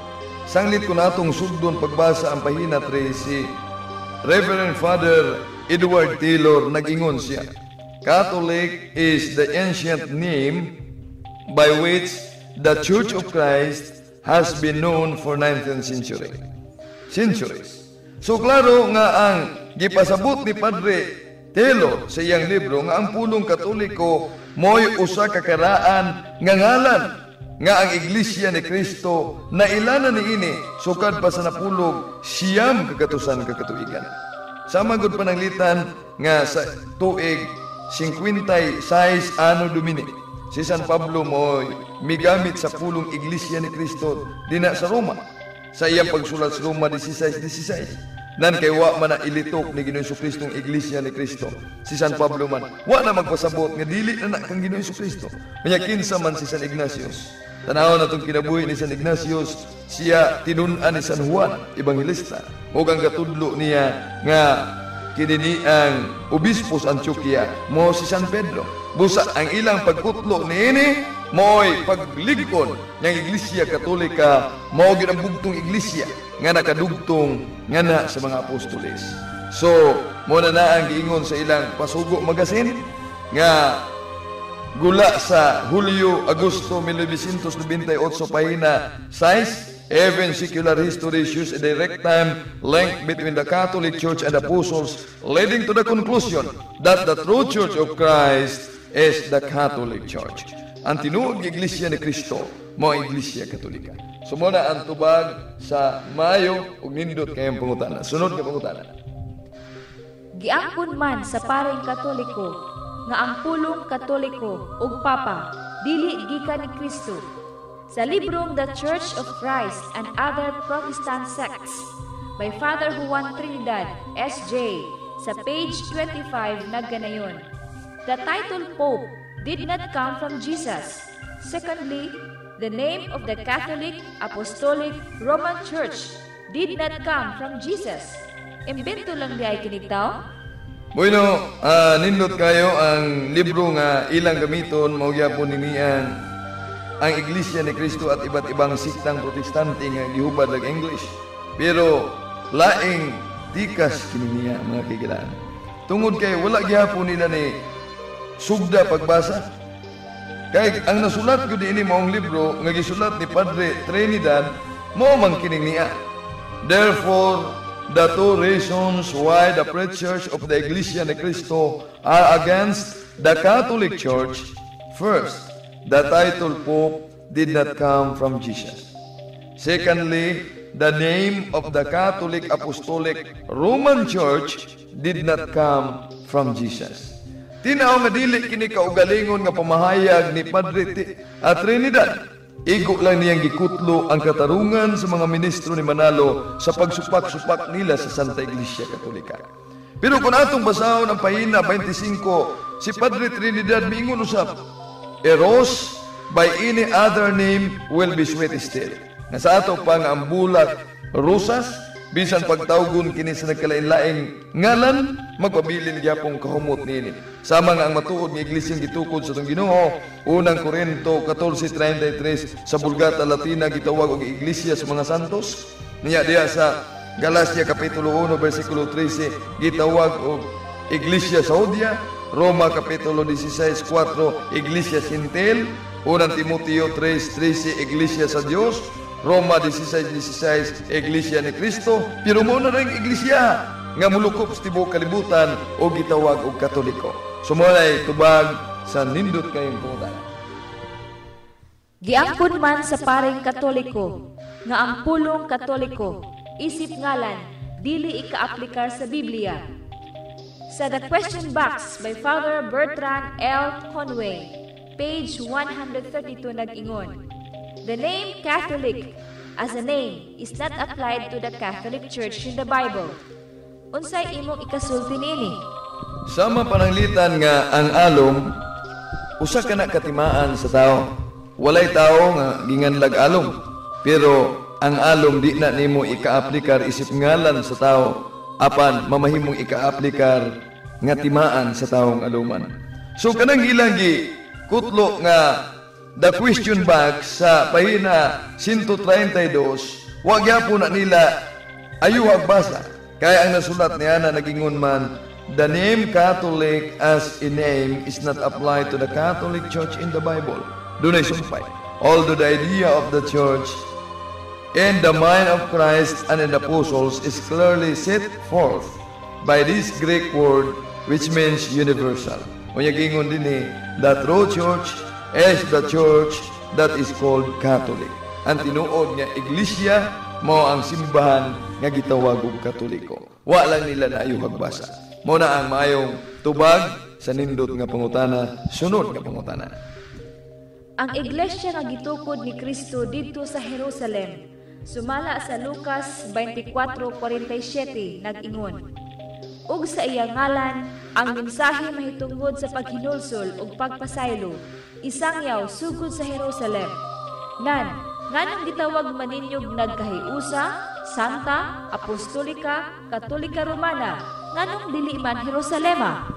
Sanglit ko natong sugdon pagbasa ang pahina 3 si Reverend Father Edward Taylor nag-ingon siya, Catholic is the ancient name by which the Church of Christ has been known for 19th century. Centuries. So klaro nga ang gipasabot ni Padre Taylor sa iyang libro nga ang pulong Katoliko mo'y usa ka karaan nga ngalan nga ang Iglesia ni Kristo na ilanan niini sukad pa sa napulog siyam kakatusan kakatuigan. Sama gud pananglitan nga sa tuig 56 Anno Domini, si San Pablo mo'y migamit sa pulong Iglesia ni Kristo dina sa Roma. Sa iyang pagsulat sa Roma 16:16. Nan kay wa man na ilitok ni Ginoong Kristong Iglesia ni Kristo. Si San Pablo man wa na magpasabot nga dili na kang Ginoong Kristo. Nya kinsa man si San Ignatius. Tanaw na itong kinabuhi ni San Ignatius, siya tinun-an ni San Juan, Evangelista. O ang katudlo niya nga kinini ang obispo sa Antioquia, mo si San Pedro. Busa ang ilang pagkutlo niini, mo'y pagligkon ng Iglesia Katolika, mao gyud ang bugtong iglesia nga nakadugtong nga na sa mga apostoles. So, mo na ang giingon sa ilang Pasugo Magazine nga gula sa Hulyo, Agosto 1998, pahina 6, even secular history shows a direct time link between the Catholic Church and the Apostles, leading to the conclusion that the true Church of Christ is the Catholic Church. Ang tinuod ng Iglesia ni Cristo, mo ang Iglesia Katolika. Sumuna ang tubag sa Mayo ug nindot kayong pangutana. Sunod ka pangutana. Giangkon man sa paring Katoliko nga ang pulong Katoliko ug Papa dili gikan ni Kristo. Sa librong The Church of Christ and Other Protestant Sects by Father Juan Trinidad, S.J., sa page 25 nagganayon. The title Pope did not come from Jesus. Secondly, the name of the Catholic, Apostolic, Roman Church did not come from Jesus. Imbento lang di ay kinigtaw? Bueno, nindot kayo ang libro nga ilang gamiton, maugyapon ninian ang Iglesia ni Cristo at iba't ibang siktang protestante nga gihubad ng English. Pero laing tikas kininiya mga kikilaan. Tungod kay wala gihapon nila ni sugda pagbasa. Kay ang nasulat ko diini maong libro nga gisulat ni Padre Trinidad mao man kining niya. Therefore, the two reasons why the preachers of the Iglesia ni Cristo are against the Catholic Church. First, the title Pope did not come from Jesus. Secondly, the name of the Catholic Apostolic Roman Church did not come from Jesus. Tinaw nga dili kini kaugalingon nga pamahayag ni Padre Trinidad. Igo lang niyang gikutlo ang katarungan sa mga ministro ni Manalo sa pagsupak-supak nila sa Santa Iglesia Katolika. Pero kung atong basahon ang pahina 25, si Padre Trinidad miingon usap, Eros by any other name will be sweet still. Nga sa ato pang ang bulak rosas, bisan pagtawgon kini sa nagkalain-laing ngalan, magpabilin gyapong kahumot nini. Sama nga ang matuod ng iglesyang gitukod sa itong Ginoo, unang Korinto 14:33 sa Vulgata Latina gitawag og Iglesia sa mga santos. Niya diya sa Galacia Kapitulo 1 versikulo 13 gitawag og Iglesia Saudia. Roma Kapitulo 16:4 Iglesia Sintel. Unang Timoteo 3:13 Iglesia sa Dios. Roma 16:16 Iglesia ni Cristo. Pero mo na rin iglesia nga mulukop sa tibuok kalibutan o gitawag og Katoliko. Sumalay tubag sa nindot kayong pangutana. Giangkon man sa paring Katoliko nga ang pulong Katoliko isip ngalan dili ika-aplikar sa Biblia. Sa The Question Box by Father Bertrand L. Conway, page 132 nag-ingon, the name Catholic as a name is not applied to the Catholic Church in the Bible. Unsay imong ikasulti niini? Sama pananglitan nga ang alom usa ka na katimaan sa tao. Walay tao nga ginganlag alom, pero ang alom di na nimo ika-aplikar isip ngalan sa tao, apan mamahimong ika-aplikar nga timaan sa taong aluman. So kanang ilang gi kutlo nga The Question Box sa pahina 132, wag gyapon na nila ayuhag basa. Kaya ang nasulat niya na nagingon man, the name Catholic as a name is not applied to the Catholic Church in the Bible. Dunay sumpay. Although the idea of the Church in the mind of Christ and in the apostles is clearly set forth by this Greek word which means universal. Kung yagingon din the true Church is the Church that is called Catholic. Ang tinuod nga Iglesia mao ang simbahan nga gitawag og Katoliko. Wa lang nila na ayuhag basa. Mao na ang maayong tubag sa nindot nga pangutana, sunod nga pangutana. Ang iglesia nga gitukod ni Kristo didto sa Jerusalem, sumala sa Lucas 24:47 nag-ingon, ug sa iyang ngalan ang mensahe mahitungod sa paghinulsol ug pagpasaylo isangyaw sugod sa Jerusalem. Nan nganong gitawag maninyog nagkahiusa, Santa, Apostolika, Katolika Romana, nganong dili man Jerusalema?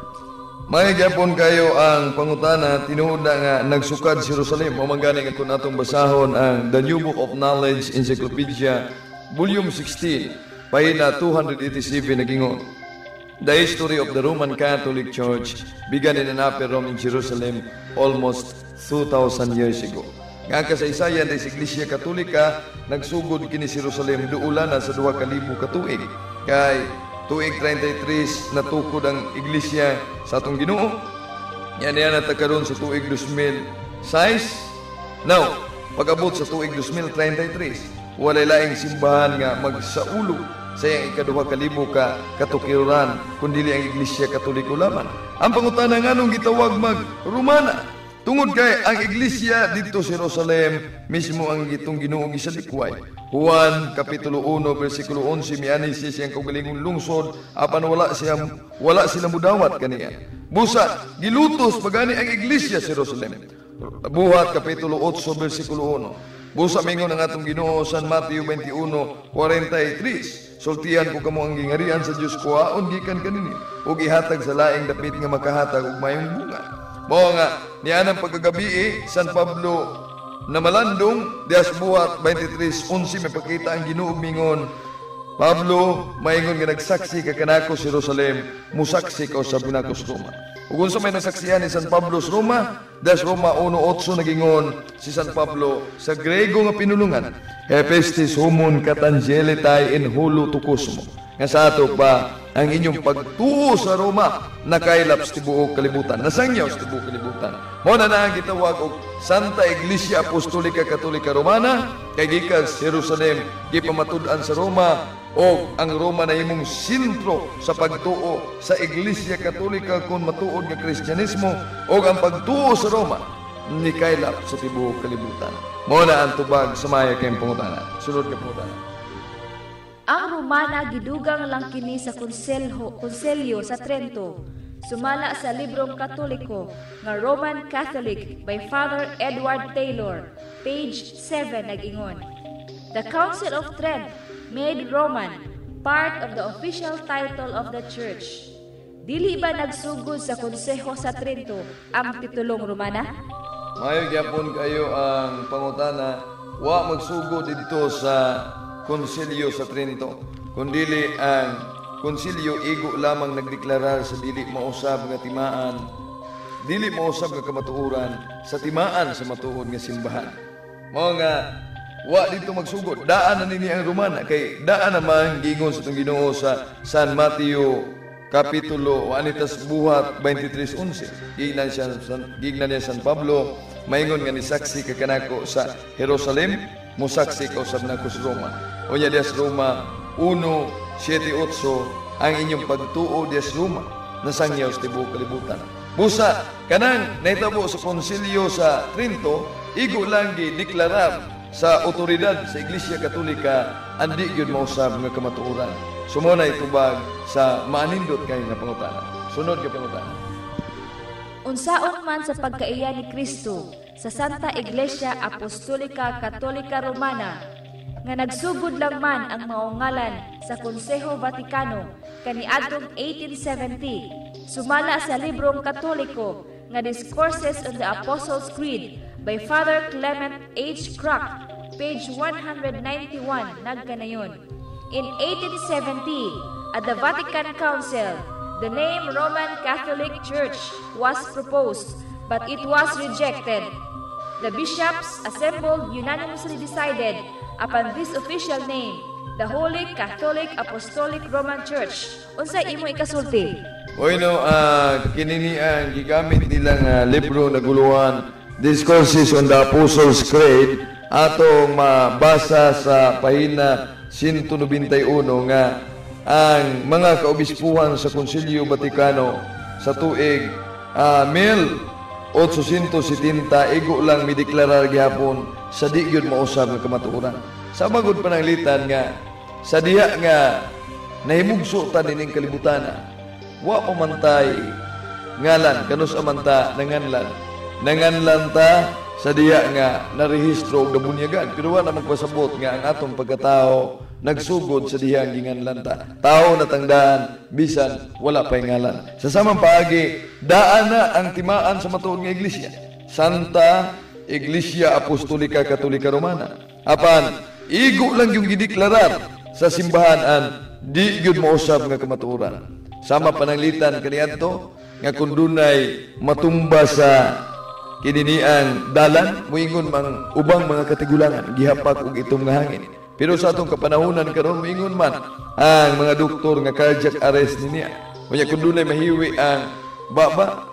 May gyapon kayo ang pangutana tinuod na nga nagsukad si Jerusalem. Mamangani nga kung atong basahon ang The New Book of Knowledge Encyclopedia, Volume 16, pahina 287 nagingon. The history of the Roman Catholic Church began in an upper Rome in Jerusalem almost 2,000 years ago. Nga kasaysayan sa Iglesia Katolika, nagsugod kini si Jerusalem duula na sa 2,000 katuig. Kay tuig 33 natukod ang Iglesia sa atong Ginoo. Yan natakaroon sa tuig 2006. Now, pag-abot sa tuig 2033, walay laing simbahan nga magsaulo sa iyang ika-2,000 ka katukiran kundi ang Iglesia Katoliko lamang. Ang pangutana nga nung gitawag mag-Romana. Tungod kay ang Iglesia dito sa Jerusalem mismo ang gitong Ginoo gisalikway. Juan kapitulo 1 bersikulo 11 miani siya siyang kaugalingong lungsod apan wala sila mudawat kaniya. Busa gilutos pagani ang Iglesia sa Jerusalem. Buhat kapitulo 8 bersikulo 1. Busa mingon ang atong Ginoo San Mateo 21:43. Sultihan ko kamo ang gingarian sa Dios kuhaon gikan kanini ug ihatag sa laing dapit nga makahatag og mayong bunga. Mao nga nianang pagkagabi San Pablo na malandong dias buhat 23:11 may pakita ang Ginoo mingon, Pablo maingon nga nagsaksi ka kanako sa Jerusalem, musaksi ka sa binakos Roma. Ug unsa may nasaksihan ni San Pablo sa Roma, das Roma 1:8 nagingon si San Pablo sa Grego nga pinulungan, Hepestis humon katangelitai in hulo tukosmo. Nga sa ato pa ang inyong pagtuo sa Roma nakailap sa tibuok kalibutan, nasangyaw sa tibuok kalibutan. Mao na ang gitawag og Santa Iglesia Apostolika Katolika Romana, kay gikan sa Jerusalem gipamatud-an sa Roma, o ang Roma na himong sentro sa pagtuo sa Iglesia Katolika kung matuod nga Kristyanismo, o ang pagtuo sa Roma ni kailap sa tibuok kalibutan. Mao na ang tubag sa maya kayong pangutana. Sunod ka pangutana. Ang Romana gidugang lang kini sa konselyo sa Trento. Sumala sa librong Katoliko nga Roman Catholic by Father Edward Taylor, page 7 nag-ingon. The Council of Trent made Roman part of the official title of the Church. Dili ba nagsugod sa Konseho sa Trento ang titulong Romana? Mayo gyapon kayo ang pangutana, wa magsugod dito sa Konsilyo sa Trento, kundili ang konsilyo igo lamang nagdeklarar sa dili mausab nga timaan, dili mausab nga kamatuoran sa timaan sa matuod nga simbahan. Mao nga wa dito magsugod, daan na nini ang Romana kay daan naman gingon sa itong Ginoo sa San Mateo kapitulo anitas buhat 23:11. Gignan niya San Pablo, maingon nga ni saksi ka kanako sa Jerusalem, musaksi ka usab nako sa Roma. Unya dias Roma 1:7-8 ang inyong pagtuo dias Roma nasangyaw sa tibuok kalibutan. Busa kanang nahitabo sa konsilyo sa Trento, igo lang gideklarar sa otoridad sa Iglesia Katolika andi gyud mausab nga kamatuoran. Sumo na itubag sa maanindot kayo na pangutana. Sunod ka pangutana. Unsaon man sa pagkaiya ni Kristo sa Santa Iglesia Apostolika Katolika Romana nga nagsugod lang man ang maungalan sa Konseho Vaticano kaniadtong 1870, sumala sa librong Katoliko nga Discourses on the Apostles' Creed by Father Clement H. Crack, page 191 nagkanayon. In 1870, at the Vatican Council, the name Roman Catholic Church was proposed, but it was rejected. The bishops assembled unanimously decided upon this official name, the Holy Catholic Apostolic Roman Church. Unsay imo ikasulti? Bueno, kinini ang gigamit nilang libro na guluhan, Discourses on the Apostles' Creed, atong mabasa sa pahina 191 nga ang mga kaobispuhan sa Konsilyo Vaticano sa tuig 1870 igo lang mideklarar gihapon sa di gyud mausab nga kamatuoran. Sa magud pananglitan nga sa diha nga nahimugso ta dining kalibutan, wa pamantay ngalan kanus amanta nanganlan ta sa diha nga narehistro og nabunyagan, pero wala magpasabot nga ang atong pagkatao nagsugod sa dihang ginganlanta. Tao na tangdaan, bisan wala pa'y ngalan. Sa samang paagi, daan na ang timaan sa matuod nga iglesia. Santa Iglesia Apostolika Katolika Romana. Apan, igo lang yung gideklarar sa simbahan di gyud mausab nga kamatuoran. Sama pananglitan kaniadto nga kun dunay matumba sa kininiang dalan, muingon mang ubang mga katigulangan gihapak og itom nga hangin. Pero sa atong kapanahunan karon muingon man ang mga doktor nga cardiac arrest niya. Unya kun dunay mahiwi ang baba,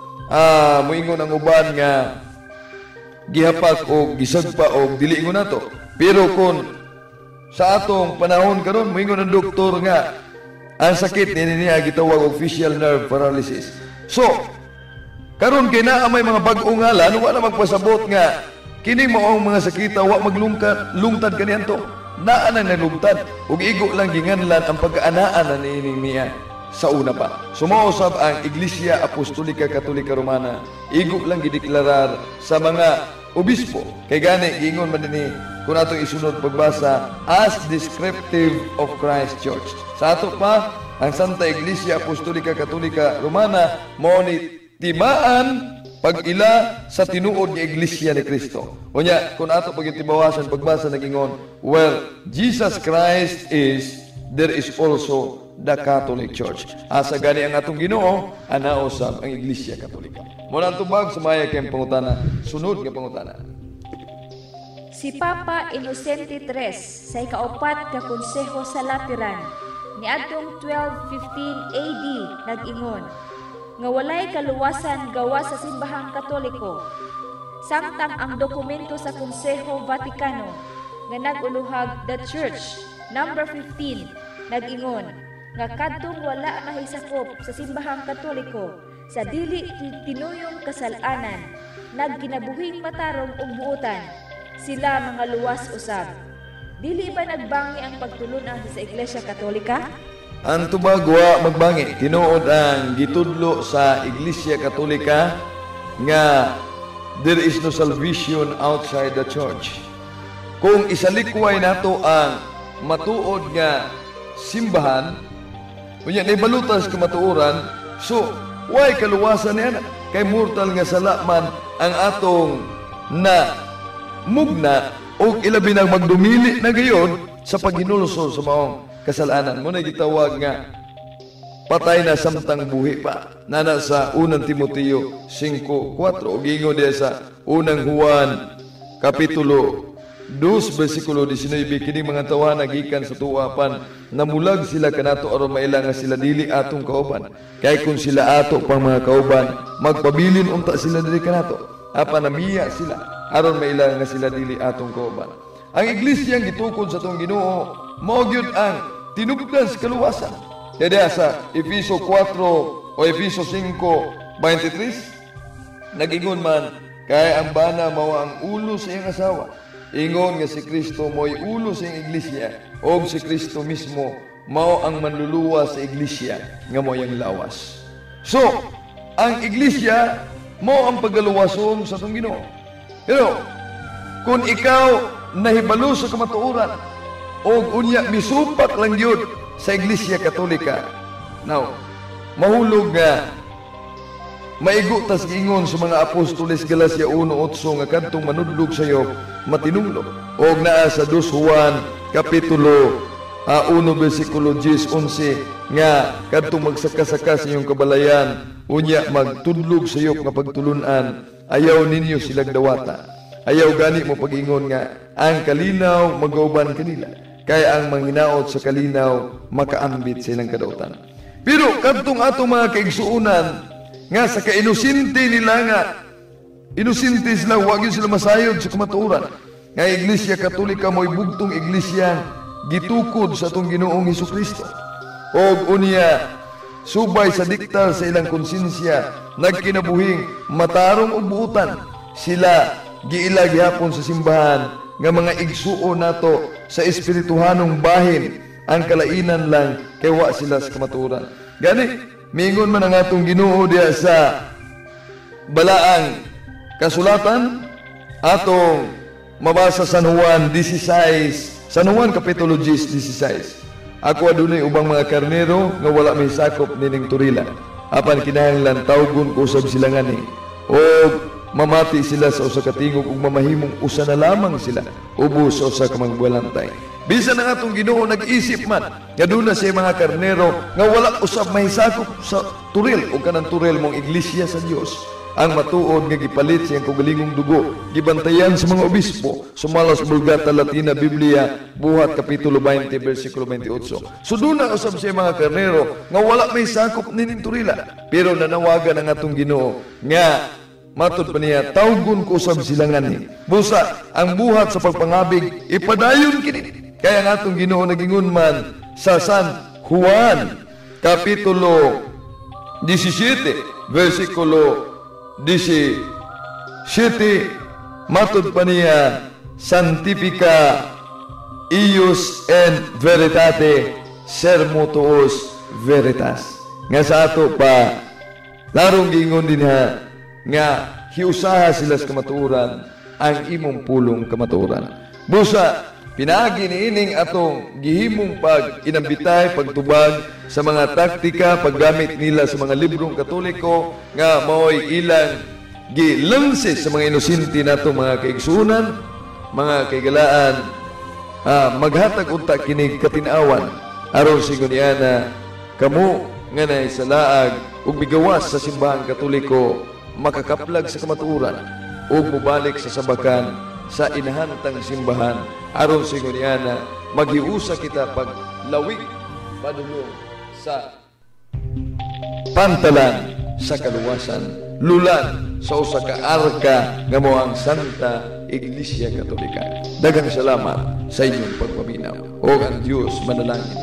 muingon ang uban nga gihapak og gisagpa og dili ingon nato. Pero kun sa atong panahon karon moingon ang doktor nga ang sakit niya gitawag official nerve paralysis. So karon kay naa may mga bag-o ngalan wala magpasabot nga kini mao ang mga sakita wa maglungtad kaniadto. Naa nang nalungtad ug igo lang ginganlan ang pagkaanaan na niya sa una pa. Sumausab ang Iglesia Apostolika Katolika Romana. Igo lang gideklarar sa mga obispo. Kay gani giingon man dinhi kung atong isunod pagbasa as descriptive of Christ Church. Sa ato pa ang Santa Iglesia Apostolika Katolika Romana mao ni timaan pag-ila sa tinuod nga iglesia ni Kristo. Unya kung ato pagitibawasan pagbasa nagingon, well, Jesus Christ is, there is also the Catholic Church. Asa gani ang atong Ginoo anaosab ang Iglesia Katolika. Muna ang tubag sumaya kay pangutana, sunod nga pangutana. Si Papa Inosente III sa ikaapat ka konseho sa Lateran niadtong 1215 AD nag-ingon nga walay kaluwasan gawa sa simbahang Katoliko. Samtang ang dokumento sa Konseho Vaticano nga naguluhag The Church number 15 nag-ingon nga kadtong wala mahisakop sa simbahang Katoliko sa dili tinuyong kasalanan nagkinabuhing matarong og buutan sila mga luwas usab. Dili ba nagbangi ang pagtulunan sa Iglesia Katolika? Ang tubag wa magbangi tinuod ang gitudlo sa Iglesia Katolika nga there is no salvation outside the church. Kung isalikway nato ang matuod nga simbahan, unya ibalutas ka matuoran, so why kaluwasan niya kay mortal nga salaman ang atong na mugna o ilabi nang magdumili na gayon sa paghinulsol sa maong kasalanan. Muna gitawag nga patay na samtang buhi pa. Nana sa unang Timoteo 5:4 o gingon diya sa unang Juan kapitulo 2 bersikulo 19 kini mga tawanan gikan sa tuwapan namulag sila kanato aron maila nga sila dili atong kauban. Kay kung sila ato pang mga kauban magpabilin unta sila dili kanato. Apan namiya sila aron maila nga sila dili atong kauban. Ang iglesia ang gitukod sa atong Ginoo mao gyud ang tinubdan sa kaluwasan. Kaya sa Efeso 4 o Efeso 5:23 nagingon man kay ang bana mao ang ulo sa iyang asawa. Ingon nga si Kristo mo'y ulo sa iyang iglesia o si Kristo mismo mao ang manluluwa sa iglesia nga mo yang lawas. So, ang iglesia mao ang pagaluwason sa atong Ginoo. Pero kung ikaw nahibalo sa kamatuoran o unya misupak lang yun sa Iglesia Katolika. Now, mahulog nga maigo tas giingon sa mga apostoles Galacia 1:8 nga kadtong manudlog sayo matinunglo. Og naa sa 2 Juan kapitulo 1 bersikulo 10-11 nga kadtong magsaka-saka sa iyong kabalayan unya magtudlog sayo nga pagtulunan ayaw ninyo silang dawata. Ayaw gani mo pag-ingon nga ang kalinaw magauban kanila kay ang manghinaot sa kalinaw makaambit sa ilang kadautan. Pero kadtong atong mga kaigsuunan nga sa kainosente nila nga inosente sila wag yun sila masayod sa kamatuoran nga Iglesia Katolika mo'y bugtong iglesia gitukod sa atong Ginoong Hesukristo og unya subay sa dikta sa ilang konsensya nagkinabuhing matarong og buutan sila giila gihapon sa simbahan nga mga igsuo nato sa espirituhanong bahin ang kalainan lang kay wa sila sa kamatuoran. Gani mingon man ang atong Ginoo diya sa balaang kasulatan atong mabasa sa Juan 16:6 Sa Juan Kapitulo 16, ako adunay ubang mga karnero nga wala may sakop nining turila. Apan kinahanglan tawgon ko usab sila ngani. O mamati sila sa usa ka tingog ug mamahimong usa na lamang sila ubos sa usa ka magbalantay. Bisan ang atong Ginoo nag-isip man nga duna siya mga karnero nga wala usab mahisakop sa turil o kanang turil mong iglesia sa Dios. Ang matuod nga gipalit siyang kaugalingong dugo, gibantayan sa mga obispo, sumalas Vulgata Latina Biblia, Buhat Kapitulo 20, versikulo 28. So doon na usab siya mga karnero, nga wala may sakop nining turila. Pero nanawagan ang atong Ginoo, nga matod pa niya, tawgon ko usab sila ngani. Busa, ang buhat sa pagpangabig, ipadayon kini. Kaya ang atong Ginoo nagingon man sa San Juan, Kapitulo 17, versikulo 17, matod pa niya, Sanctifica ius en veritate sermo tuos veritas. Nga sa ato pa, larong gingon din ha, nga hiusaha sila sa kamatuoran, ang imong pulong kamatuoran. Busa, pinaagi niining atong gihimong pag-inambitay, pagtubag sa mga taktika, paggamit nila sa mga librong Katoliko nga mao'y ilang gilansis sa mga inosente nato mga kaigsunan, mga kaigalaan, maghatag unta kinig katinawan aron sigon niya na kamo nga nay sa laag ug migawas sa simbahan Katoliko makakaplag sa kamatuoran ug mubalik sa sabakan sa inahantang simbahan aron sigon niya na maghiusa kita paglawig padulong sa pantalan sa kaluwasan, lulan sa usa ka arka nga mao ang Santa Iglesia Katolika. Daghang salamat sa inyong pagpaminaw. O ang Dios manalangin